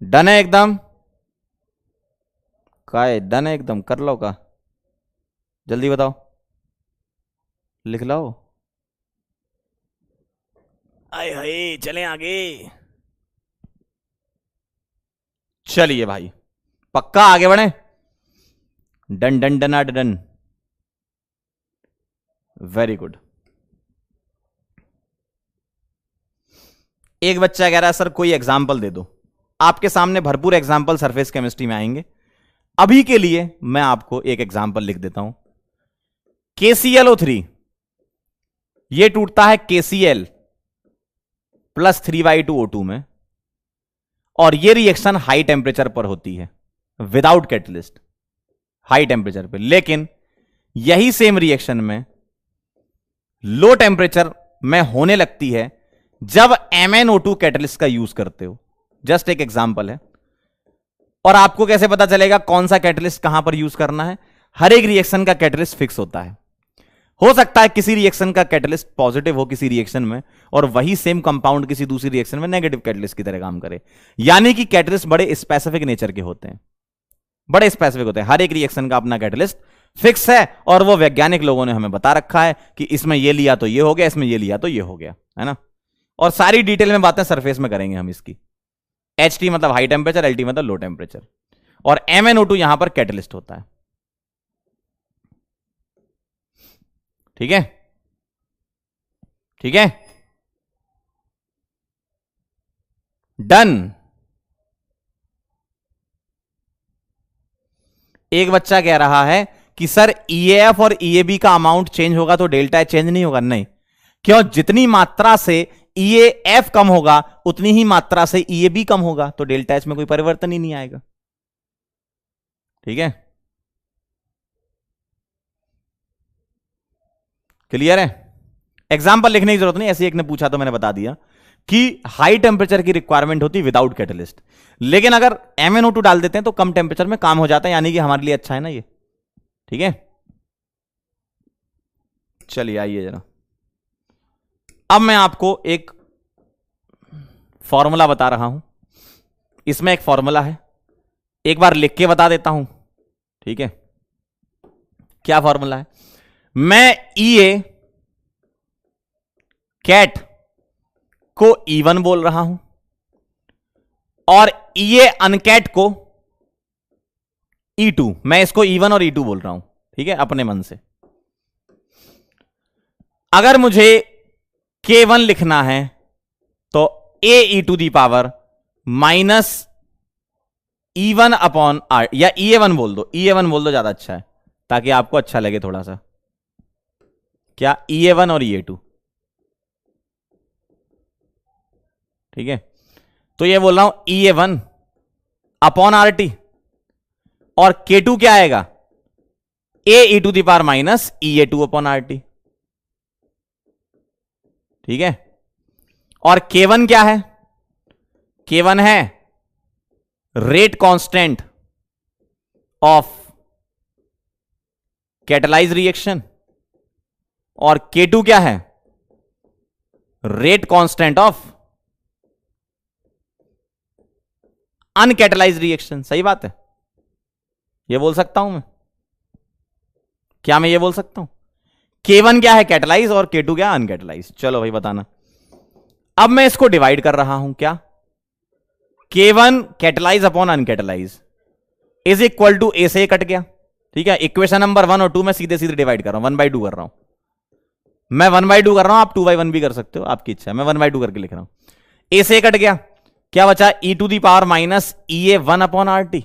डन है एकदम, का है डन है एकदम, कर लो का, जल्दी बताओ, लिख लो। आए हाय, चलें आगे। चलिए भाई, पक्का आगे बढ़े। Done done done done, very good. एक बच्चा कह रहा है सर कोई एग्जाम्पल दे दो। आपके सामने भरपूर एग्जाम्पल सरफेस केमिस्ट्री में आएंगे, अभी के लिए मैं आपको एक एग्जाम्पल लिख देता हूं। KClO3 ये टूटता है KCl प्लस 3/2O2 में, और ये रिएक्शन हाई टेम्परेचर पर होती है विदाउट कैटलिस्ट, हाई टेम्परेचर पे। लेकिन यही सेम रिएक्शन में लो टेम्परेचर में होने लगती है जब MnO2 कैटलिस्ट का यूज करते हो। जस्ट एक एग्जांपल है। और आपको कैसे पता चलेगा कौन सा कैटलिस्ट कहां पर यूज करना है? हर एक रिएक्शन का कैटलिस्ट फिक्स होता है। हो सकता है किसी रिएक्शन का कैटलिस्ट पॉजिटिव हो किसी रिएक्शन में, और वही सेम कंपाउंड किसी दूसरी रिएक्शन में नेगेटिव कैटलिस्ट की तरह काम करे। यानी कि कैटलिस्ट बड़े स्पेसिफिक नेचर के होते हैं, बड़े स्पेसिफिक होते हैं। हर एक रिएक्शन का अपना कैटलिस्ट फिक्स है, और वो वैज्ञानिक लोगों ने हमें बता रखा है कि इसमें ये लिया तो ये हो गया, इसमें ये लिया तो ये हो गया, है ना। और सारी डिटेल में बातें सरफेस में करेंगे हम इसकी। HT मतलब हाई टेम्परेचर, LT मतलब लो टेम्परेचर, और MnO2 यहां पर कैटलिस्ट होता है। ठीक है, ठीक है, डन। एक बच्चा कह रहा है कि सर EAF और EAB का अमाउंट चेंज होगा तो डेल्टा चेंज नहीं होगा। नहीं, क्यों? जितनी मात्रा से EAF कम होगा उतनी ही मात्रा से EAB कम होगा, तो डेल्टा एच में कोई परिवर्तन ही नहीं आएगा। ठीक है, क्लियर है? एग्जाम्पल लिखने की जरूरत नहीं, ऐसे एक ने पूछा तो मैंने बता दिया कि हाई टेम्परेचर की रिक्वायरमेंट होती विदाउट कैटलिस्ट, लेकिन अगर MnO2 डाल देते हैं तो कम टेम्परेचर में काम हो जाता है, यानी कि हमारे लिए अच्छा है ना ये। ठीक है, चलिए आइए जरा, अब मैं आपको एक फॉर्मूला बता रहा हूं। इसमें एक फॉर्मूला है, एक बार लिख के बता देता हूं। ठीक है, क्या फॉर्मूला है? मैं EA कैट को E1 बोल रहा हूं, और EA अनकैट को E2। मैं इसको E1 और E2 बोल रहा हूं, ठीक है, अपने मन से। अगर मुझे K1 लिखना है तो AE⁻⁻⁻ E1 अपॉन R, या EA1 बोल दो, EA1 बोल दो, ज्यादा अच्छा है ताकि आपको अच्छा लगे थोड़ा सा। क्या? EA1 और EA2। ठीक है, तो ये बोल रहा हूं EA1 अपॉन RT, और K2 क्या आएगा? AE⁻⁻EA2 upon RT। ठीक है, और K1 क्या है? K1 है rate constant of catalysed reaction, और K2 क्या है? Rate constant of uncatalysed reaction. सही बात है, ये बोल सकता हूं मैं? क्या मैं ये बोल सकता हूं? K1 क्या है? कैटलाइज, और K2 क्या? अनकैटलाइज। चलो भाई बताना। अब मैं इसको डिवाइड कर रहा हूं। क्या? K1 catalysed upon uncatalysed is equal to A से कट गया। ठीक है, इक्वेशन नंबर 1 और 2 मैं सीधे सीधे डिवाइड कर रहा हूं, 1/2 कर रहा हूं। मैं 1/2 कर रहा हूं, आप 2/1 भी कर सकते हो, आपकी इच्छा है। मैं 1/2 करके लिख रहा हूं। ए से कट गया, क्या बचा? E to the power minus E A 1 upon R T,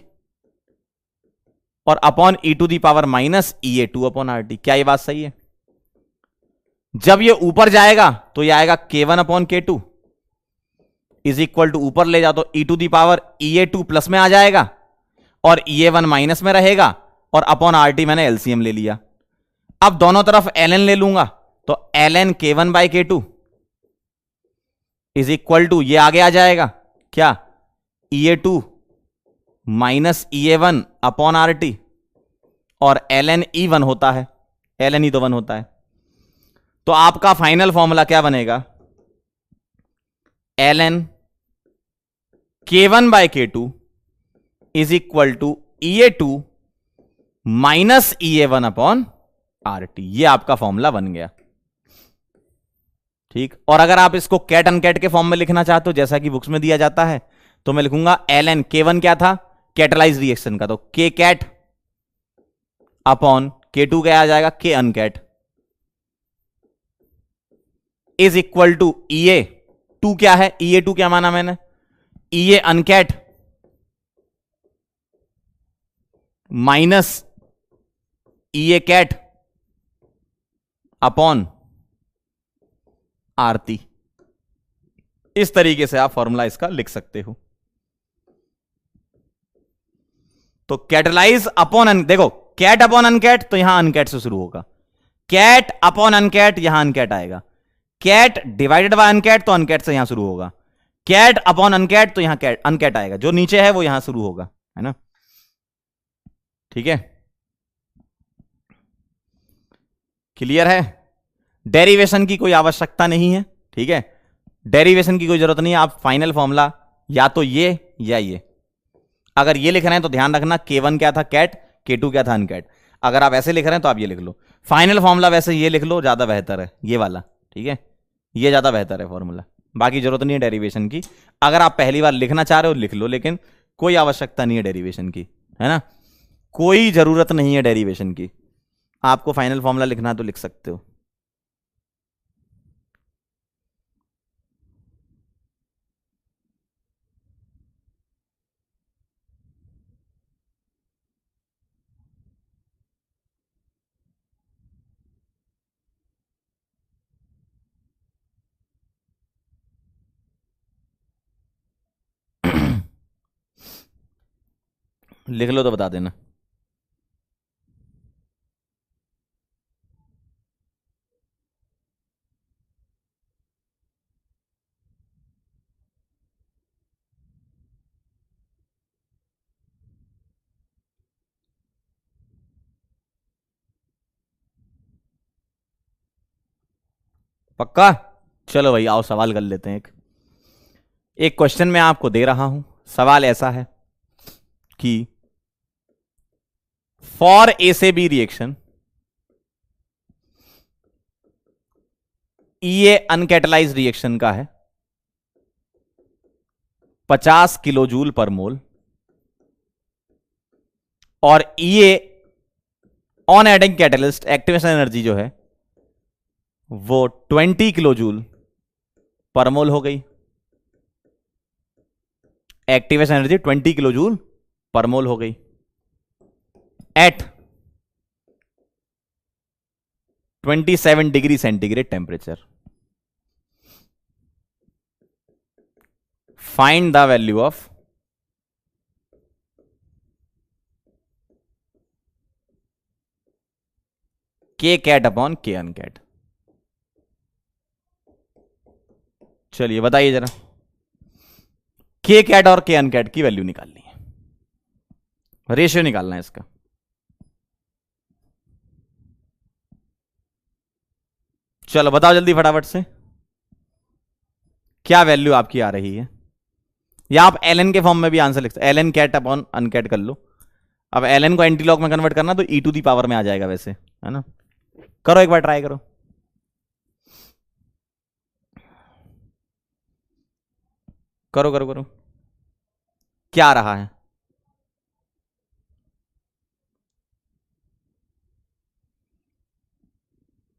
और upon e to the power minus E A 2 upon R T. क्या ये बात सही है? जब ये ऊपर जाएगा तो ये आएगा K1 upon K2 is equal to, ऊपर ले जाओ तो e to the power E A 2 plus में आ जाएगा, और ई ए 1 माइनस में रहेगा, और अपॉन आर टी मैंने एलसीएम ले लिया। अब दोनों तरफ ln ले लूंगा, तो ln K1 by K2 is equal to, ये आगे आ जाएगा क्या? E A 2 minus E A 1 upon R T, और ln E1 होता है, ln ही तो 1 होता है। तो आपका फाइनल फॉर्मूला क्या बनेगा? ln K1 by K2 is equal to E A 2 minus E A 1 upon R T. ये आपका फॉर्मूला बन गया। ठीक, और अगर आप इसको कैट अनकैट के फॉर्म में लिखना चाहते हो, जैसा कि बुक्स में दिया जाता है, तो मैं लिखूंगा ln K1 क्या था? कैटलाइज रिएक्शन का, तो K कैट अपॉन K2 क्या आ जाएगा? K uncat is equal to E A 2 क्या है? ई ए 2 क्या माना मैंने? E A uncat minus E A cat upon R T. इस तरीके से आप फॉर्मूला इसका लिख सकते हो। तो कैटलाइज अपॉन देखो, कैट अपॉन अनकैट, तो यहां अनकैट से शुरू होगा। कैट अपॉन अनकैट, यहां अनकैट आएगा। कैट डिवाइडेड बाय अनकैट, तो अनकैट से यहां शुरू होगा। कैट अपॉन अनकैट, तो यहां कैट अनकैट आएगा, जो नीचे है वो यहां शुरू होगा, है ना? ठीक है, क्लियर है? डेरिवेशन की कोई आवश्यकता नहीं है। ठीक है, डेरिवेशन की कोई जरूरत नहीं है। आप फाइनल फॉर्मूला या तो ये या ये, अगर ये लिख रहे हैं तो ध्यान रखना K1 क्या था? कैट, K2 क्या था? अनकैट। अगर आप ऐसे लिख रहे हैं तो आप ये लिख लो। फाइनल फॉर्मूला वैसे ये लिख लो, ज्यादा बेहतर है ये वाला। ठीक है, ये ज्यादा बेहतर है फॉर्मूला, बाकी जरूरत नहीं है डेरिवेशन की। अगर आप पहली बार लिखना चाह रहे हो लिख लो, लेकिन कोई आवश्यकता नहीं है डेरिवेशन की, है ना? कोई जरूरत नहीं है डेरिवेशन की। आपको फाइनल फॉर्मूला लिखना है तो लिख सकते हो। लिख लो तो बता देना। पक्का? चलो भाई आओ सवाल कर लेते हैं। एक क्वेश्चन मैं आपको दे रहा हूं। सवाल ऐसा है कि फॉर ए से बी रिएक्शन ये अनकैटलाइज रिएक्शन का है 50 किलो जूल पर मोल, और ये on adding catalyst activation energy जो है वो 20 किलो जूल पर मोल हो गई। Activation energy 20 kilo joule per mole हो गई at 27 degree centigrade temperature. Find the value of K cat upon K uncat. चलिए बताइए जरा, के कैट और के अनकैट की वैल्यू निकालनी है, रेशियो निकालना है इसका। चलो बताओ जल्दी फटाफट से, क्या वैल्यू आपकी आ रही है? या आप एलएन के फॉर्म में भी आंसर लिख सकते, एलएन कैट अपॉन अनकैट कर लो। अब ln को एंटी लॉग में कन्वर्ट करना तो e टू दी पावर में आ जाएगा वैसे, है ना। करो एक बार, ट्राई करो। करो करो करो, क्या आ रहा है?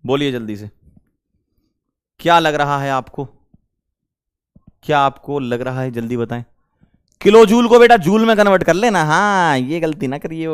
बोलिए जल्दी से, क्या लग रहा है आपको? क्या आपको लग रहा है, जल्दी बताएं। किलो जूल को बेटा जूल में कन्वर्ट कर लेना, हाँ ये गलती ना करिए।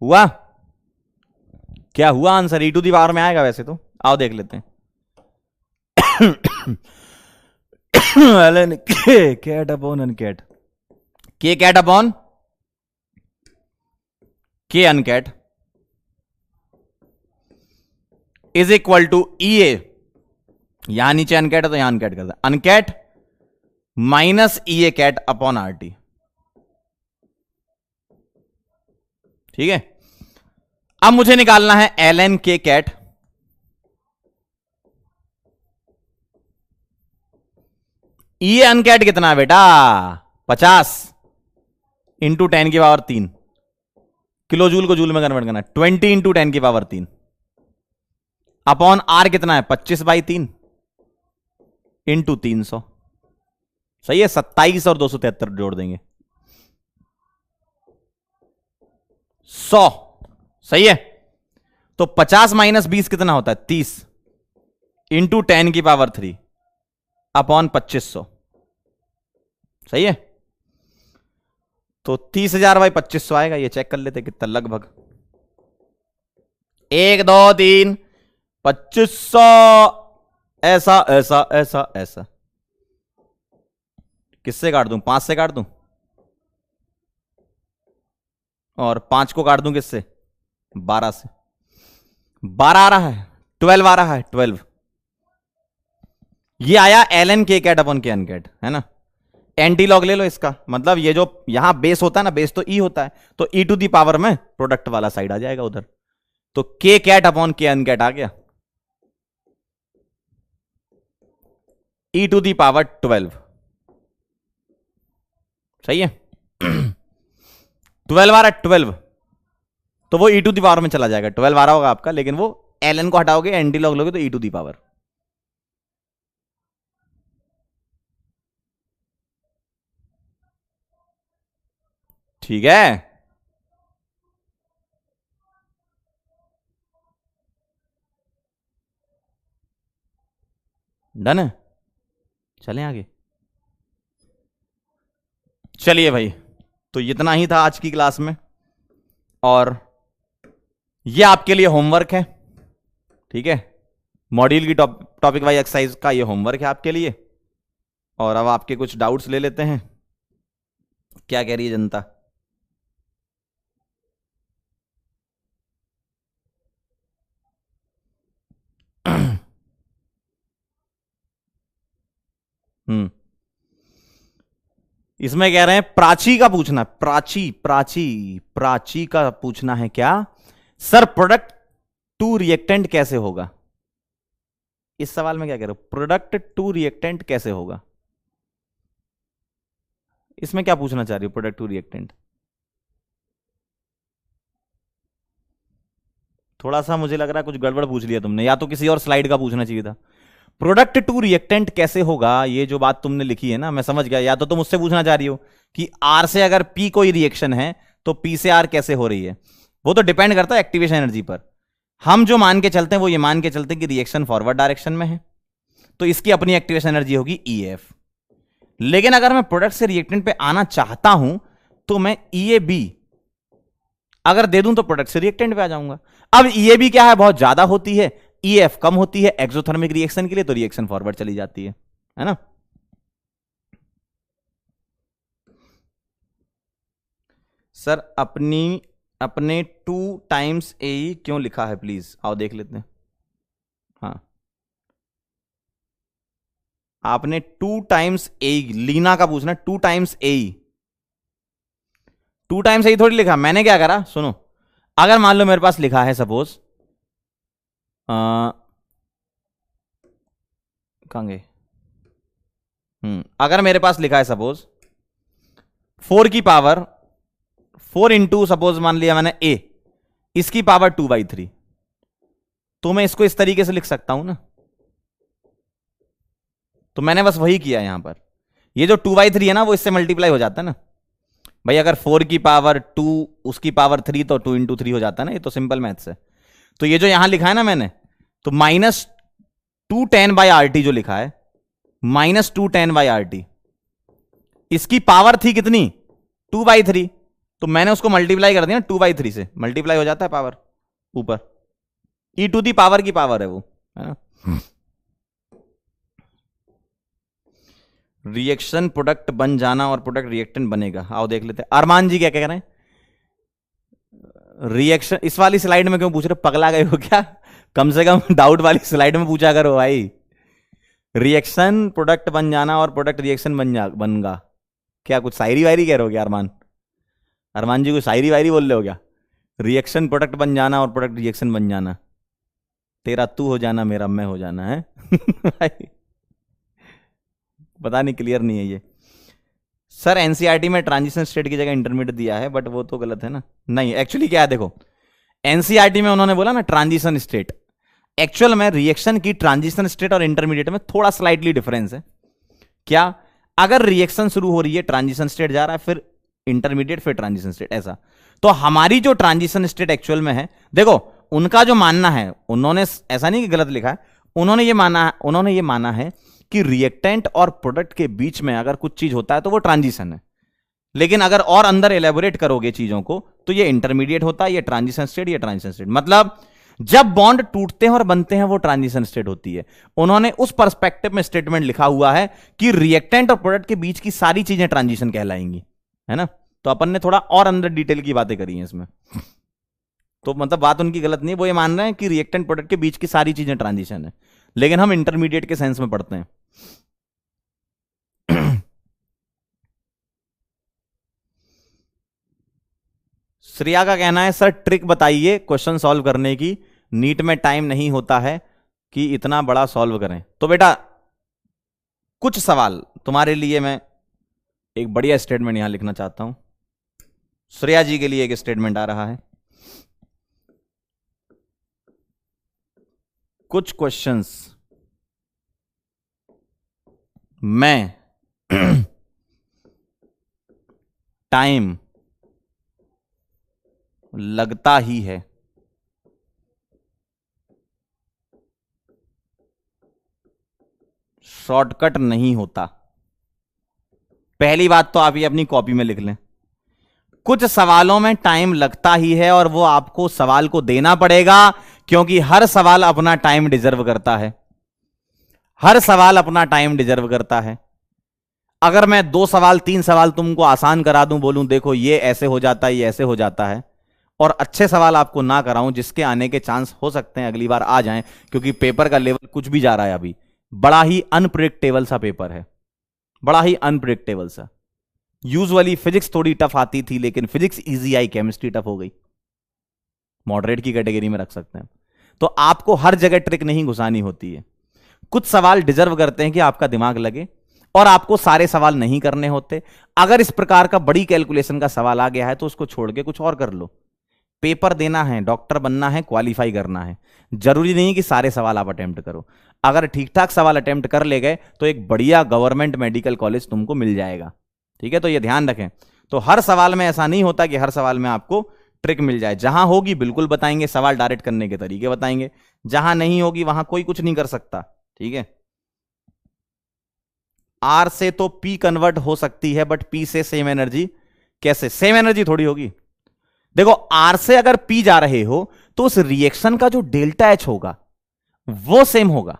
हुआ क्या हुआ? Answer e to the power में आएगा वैसे तो, आओ देख लेते हैं। ln k cat upon uncat, K cat upon K uncat is equal to E A, यहां नीचे अनकैट है तो यहां अनकैट कर दे, uncat minus E A cat upon R T. ठीक है, अब मुझे निकालना है ln के कैट ये अनकैट कितना है बेटा? 50 इंटू 10 की पावर 3, किलो जूल को जूल में कन्वर्ट करना है, 20 इंटू 10 की पावर 3 अपॉन आर कितना है? 25/3 इंटू 300। सही है, 27 और 273 जोड़ देंगे 100। सही है, तो 50 माइनस 20 कितना होता है? 30 इंटू 10 की पावर 3 अपॉन 2500। सही है, तो 30,000/2500 आएगा। ये चेक कर लेते कितना, लगभग 1 2 3 2500। ऐसा ऐसा ऐसा ऐसा, किससे काट दूं? 5 से काट दूं, और 5 को काट दूं किससे? 12 से। 12 आ रहा है, 12 आ रहा है, 12। ये आया ln के कैट अपॉन के अनकैट, है ना। एंटी लॉग ले लो इसका, मतलब ये जो यहां बेस होता है ना, बेस तो ई होता है, तो ई टू दी पावर में प्रोडक्ट वाला साइड आ जाएगा उधर, तो के कैट अपॉन के अनकैट आ गया ई टू दी पावर 12। सही है। 12 आ रहा है, 12, तो वो ई टू दी पावर में चला जाएगा। 12 आ रहा होगा आपका, लेकिन वो ln को हटाओगे, एंटी लॉग लोगे तो ई टू दी पावर। ठीक है, डन है। चलें आगे। चलिए भाई, तो इतना ही था आज की क्लास में, और ये आपके लिए होमवर्क है। ठीक है, मॉड्यूल की टॉपिक वाइज एक्सरसाइज का ये होमवर्क है आपके लिए। और अब आपके कुछ डाउट्स ले लेते हैं, क्या कह रही है जनता? इसमें कह रहे हैं प्राची का पूछना, प्राची प्राची प्राची का पूछना है क्या सर, प्रोडक्ट टू रिएक्टेंट कैसे होगा? इस सवाल में क्या कह रहे हो, प्रोडक्ट टू रिएक्टेंट कैसे होगा? इसमें क्या पूछना चाह रही हो, प्रोडक्ट टू रिएक्टेंट? थोड़ा सा मुझे लग रहा है कुछ गड़बड़ पूछ लिया तुमने, या तो किसी और स्लाइड का पूछना चाहिए था। प्रोडक्ट टू रिएक्टेंट कैसे होगा, ये जो बात तुमने लिखी है ना, मैं समझ गया। या तो तुम मुझसे पूछना चाह रही हो कि आर से अगर पी कोई रिएक्शन है तो पी से आर कैसे हो रही है। वो तो डिपेंड करता है एक्टिवेशन एनर्जी पर। हम जो मान के चलते हैं वो ये मान के चलते हैं कि रिएक्शन फॉरवर्ड डायरेक्शन में है, तो इसकी अपनी एक्टिवेशन एनर्जी होगी EF। लेकिन अगर मैं प्रोडक्ट से रिएक्टेंट पे आना चाहता हूं तो मैं EAB अगर दे दूं तो प्रोडक्ट से रिएक्टेंट पे आ जाऊंगा। अब EAB क्या है, बहुत ज्यादा होती है, EF कम होती है एक्सोथर्मिक रिएक्शन के लिए, तो रिएक्शन फॉरवर्ड चली जाती है। है ना। सर अपने 2 टाइम्स ए क्यों लिखा है, प्लीज आओ देख लेते हैं। हाँ, आपने 2 टाइम्स ए, लीना का पूछना, 2 टाइम्स ए, 2 टाइम्स ए थोड़ी लिखा। मैंने क्या करा सुनो, अगर मान लो मेरे पास लिखा है सपोज, कहां गए, अगर मेरे पास लिखा है सपोज 4 की पावर 4 इंटू, सपोज मान लिया मैंने ए, इसकी पावर 2/3, तो मैं इसको इस तरीके से लिख सकता हूं ना। तो मैंने बस वही किया यहां पर। ये जो 2/3 है ना, वो इससे मल्टीप्लाई हो जाता है ना भाई। अगर 4 की पावर 2 उसकी पावर 3 तो 2 इंटू 3 हो जाता है ना। ये तो सिंपल मैथ्स है। तो ये जो यहां लिखा है ना मैंने, तो -210/RT जो लिखा है, -210/RT, इसकी पावर थी कितनी, 2/3, तो मैंने उसको मल्टीप्लाई कर दिया ना 2/3 से, मल्टीप्लाई हो जाता है पावर ऊपर, ई टू दी पावर की पावर है वो, है ना। रिएक्शन प्रोडक्ट बन जाना और प्रोडक्ट रिएक्टेंट बनेगा, आओ देख लेते हैं। अरमान जी क्या कह रहे हैं, रिएक्शन इस वाली स्लाइड में क्यों पूछ रहे, पगला गए हो क्या? कम से कम डाउट वाली स्लाइड में पूछा करो भाई। रिएक्शन प्रोडक्ट बन जाना और प्रोडक्ट रिएक्शन बनगा, क्या कुछ शायरी वायरी कह रहे हो क्या अरमान? अरमान जी कुछ शायरी वायरी बोल रहे हो क्या? रिएक्शन प्रोडक्ट बन जाना और प्रोडक्ट रिएक्शन बन जाना, तेरा तू हो जाना मेरा मैं हो जाना है। पता नहीं, क्लियर नहीं है ये। सर एनसीईआरटी में ट्रांजिशन स्टेट की जगह इंटरमीडिएट दिया है, बट वो तो गलत है ना। नहीं, एक्चुअली क्या है देखो, एनसीईआरटी में उन्होंने बोला ना ट्रांजिशन स्टेट, एक्चुअल में रिएक्शन की ट्रांजिशन स्टेट और इंटरमीडिएट में थोड़ा स्लाइटली डिफरेंस है। क्या, अगर रिएक्शन शुरू हो रही है, ट्रांजिशन स्टेट जा रहा है, फिर इंटरमीडिएट, फिर ट्रांजिशन स्टेट, ऐसा। तो हमारी जो ट्रांजिशन स्टेट एक्चुअल में है, देखो उनका जो मानना है, उन्होंने ऐसा नहीं कि गलत लिखा है, उन्होंने ये माना है कि रिएक्टेंट और प्रोडक्ट के बीच में अगर कुछ चीज होता है तो वो ट्रांजिशन है। लेकिन अगर और अंदर एलेबोरेट करोगे चीजों को, तो ये इंटरमीडिएट होता है, ये ट्रांजिशन स्टेट, ये ट्रांजिशन स्टेट। मतलब जब बॉन्ड टूटते हैं और बनते हैं वो ट्रांजिशन स्टेट होती है। उन्होंने उस पर्सपेक्टिव में स्टेटमेंट लिखा हुआ है कि रिएक्टेंट और प्रोडक्ट के बीच की सारी चीजें ट्रांजिशन कहलाएंगी, है ना। तो अपन ने थोड़ा और अंदर डिटेल की बातें करी हैं इसमें। तो मतलब बात उनकी गलत नहीं है, वो ये मान रहे हैं कि रिएक्टेंट प्रोडक्ट के बीच की सारी चीजें ट्रांजिशन है, लेकिन हम इंटरमीडिएट के सेंस में पढ़ते हैं। श्रेया का कहना है सर ट्रिक बताइए क्वेश्चन सॉल्व करने की, नीट में टाइम नहीं होता है कि इतना बड़ा सॉल्व करें। तो बेटा कुछ सवाल तुम्हारे लिए मैं एक बढ़िया स्टेटमेंट यहां लिखना चाहता हूं। श्रेया जी के लिए एक स्टेटमेंट आ रहा है, कुछ क्वेश्चंस मैं टाइम लगता ही है, शॉर्टकट नहीं होता। पहली बात तो आप ये अपनी कॉपी में लिख लें, कुछ सवालों में टाइम लगता ही है और वो आपको सवाल को देना पड़ेगा, क्योंकि हर सवाल अपना टाइम डिजर्व करता है, हर सवाल अपना टाइम डिजर्व करता है। अगर मैं 2 सवाल 3 सवाल तुमको आसान करा दूं, बोलूं देखो ये ऐसे हो जाता है, ये ऐसे हो जाता है, और अच्छे सवाल आपको ना कराऊं जिसके आने के चांस हो सकते हैं अगली बार आ जाएं, क्योंकि पेपर का लेवल कुछ भी जा रहा है अभी, बड़ा ही अनप्रिडिक्टेबल सा पेपर है, बड़ा ही अनप्रिडिक्टेबल सा। यूजुअली फिजिक्स थोड़ी टफ आती थी, लेकिन फिजिक्स इजी आई, केमिस्ट्री टफ हो गई, मॉडरेट की कैटेगरी में रख सकते हैं। तो आपको हर जगह ट्रिक नहीं घुसानी होती है, कुछ सवाल डिजर्व करते हैं कि आपका दिमाग लगे, और आपको सारे सवाल नहीं करने होते। अगर इस प्रकार का बड़ी कैलकुलेशन का सवाल आ गया है तो उसको छोड़ के कुछ और कर लो। पेपर देना है, डॉक्टर बनना है, क्वालिफाई करना है, जरूरी नहीं कि सारे सवाल आप अटेम्प्ट करो। अगर ठीक ठाक सवाल अटेम्प्ट कर ले गए तो एक बढ़िया गवर्नमेंट मेडिकल कॉलेज तुमको मिल जाएगा, ठीक है। तो ये ध्यान रखें। तो हर सवाल में ऐसा नहीं होता कि हर सवाल में आपको ट्रिक मिल जाए, जहां होगी बिल्कुल बताएंगे, सवाल डायरेक्ट करने के तरीके बताएंगे, जहां नहीं होगी वहां कोई कुछ नहीं कर सकता, ठीक है। आर से तो पी कन्वर्ट हो सकती है, बट पी से सेम एनर्जी कैसे? सेम एनर्जी थोड़ी होगी। देखो आर से अगर पी जा रहे हो तो उस रिएक्शन का जो डेल्टा एच होगा वो सेम होगा,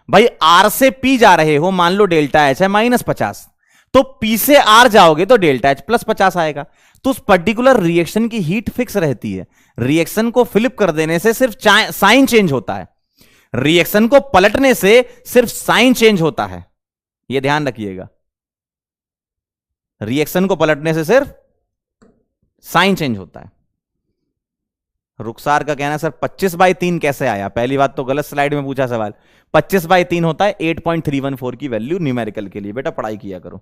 भाई आर से पी जा रहे हो, मान लो डेल्टा एच है -50, तो पी से आर जाओगे तो डेल्टा एच +50 आएगा। तो उस पर्टिकुलर रिएक्शन की हीट फिक्स रहती है। रिएक्शन को फ्लिप कर देने से सिर्फ साइन चेंज होता है, रिएक्शन को पलटने से सिर्फ साइन चेंज होता है, यह ध्यान रखिएगा। रिएक्शन को पलटने से सिर्फ साइन चेंज होता है। रुखसार का कहना है सर 25/3 कैसे आया? पहली बात तो गलत स्लाइड में पूछा सवाल। 25/3 होता है 8.314 की वैल्यू न्यूमेरिकल के लिए। बेटा पढ़ाई किया करो।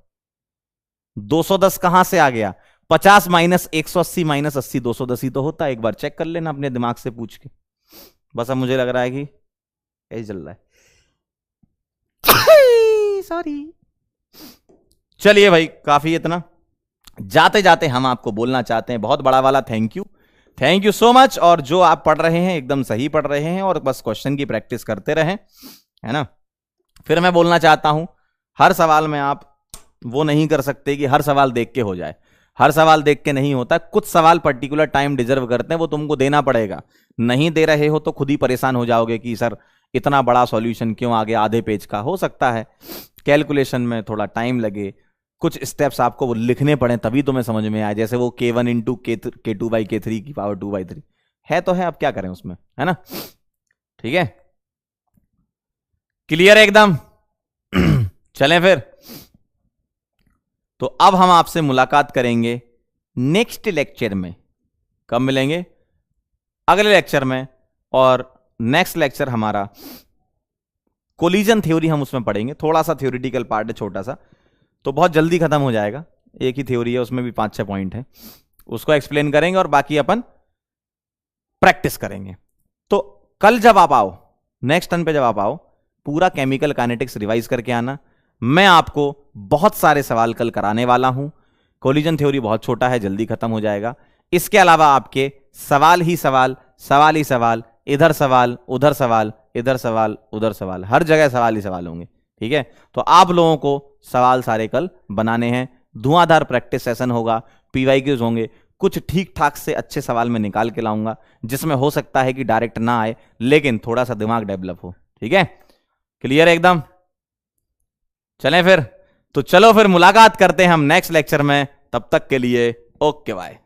210 कहां से आ गया? 50 - 180 - 80 210 ही तो होता है। एक बार चेक कर लेना अपने दिमाग से पूछ के। बस अब मुझे लग रहा है कि ऐसे चल रहा है। सॉरी। चलिए भाई, काफी इतना। जाते जाते हम आपको बोलना चाहते हैं बहुत बड़ा वाला थैंक यू सो मच। और जो आप पढ़ रहे हैं एकदम सही पढ़ रहे हैं, और बस क्वेश्चन की प्रैक्टिस करते रहें, है ना। फिर मैं बोलना चाहता हूं, हर सवाल में आप वो नहीं कर सकते कि हर सवाल देख के हो जाए। हर सवाल देख के नहीं होता। कुछ सवाल पर्टिकुलर टाइम डिजर्व करते हैं, वो तुमको देना पड़ेगा। नहीं दे रहे हो तो खुद ही परेशान हो जाओगे कि सर इतना बड़ा सॉल्यूशन क्यों आ गया आधे पेज का। हो सकता है कैलकुलेशन में थोड़ा टाइम लगे, कुछ स्टेप्स आपको वो लिखने पड़े तभी तुम्हें समझ में आए। जैसे वो K1 × K2/K3 की पावर 2/3 है तो है, अब क्या करें उसमें, है ना। ठीक है, क्लियर है एकदम। चलें फिर। तो अब हम आपसे मुलाकात करेंगे नेक्स्ट लेक्चर में। कब मिलेंगे? अगले लेक्चर में। और नेक्स्ट लेक्चर हमारा कोलिजन थ्योरी हम उसमें पढ़ेंगे। थोड़ा सा थ्योरेटिकल पार्ट है, छोटा सा, तो बहुत जल्दी खत्म हो जाएगा। एक ही थ्योरी है, उसमें भी 5-6 पॉइंट हैं, उसको एक्सप्लेन करेंगे और बाकी अपन प्रैक्टिस करेंगे। तो कल जब आप आओ, नेक्स्ट टर्न पे जब आप आओ, पूरा केमिकल काइनेटिक्स रिवाइज करके आना। मैं आपको बहुत सारे सवाल कल कराने वाला हूं। कोलिजन थ्योरी बहुत छोटा है, जल्दी खत्म हो जाएगा। इसके अलावा आपके सवाल ही सवाल, सवाल ही सवाल, इधर सवाल उधर सवाल, इधर सवाल उधर सवाल, हर जगह सवाल ही सवाल होंगे। ठीक है, तो आप लोगों को सवाल सारे कल बनाने हैं। धुआंधार प्रैक्टिस सेशन होगा, PYQs होंगे। कुछ ठीक ठाक से अच्छे सवाल में निकाल के लाऊंगा, जिसमें हो सकता है कि डायरेक्ट ना आए, लेकिन थोड़ा सा दिमाग डेवलप हो। ठीक है, क्लियर है एकदम। चलें फिर। तो चलो फिर मुलाकात करते हैं हम नेक्स्ट लेक्चर में। तब तक के लिए ओके बाय।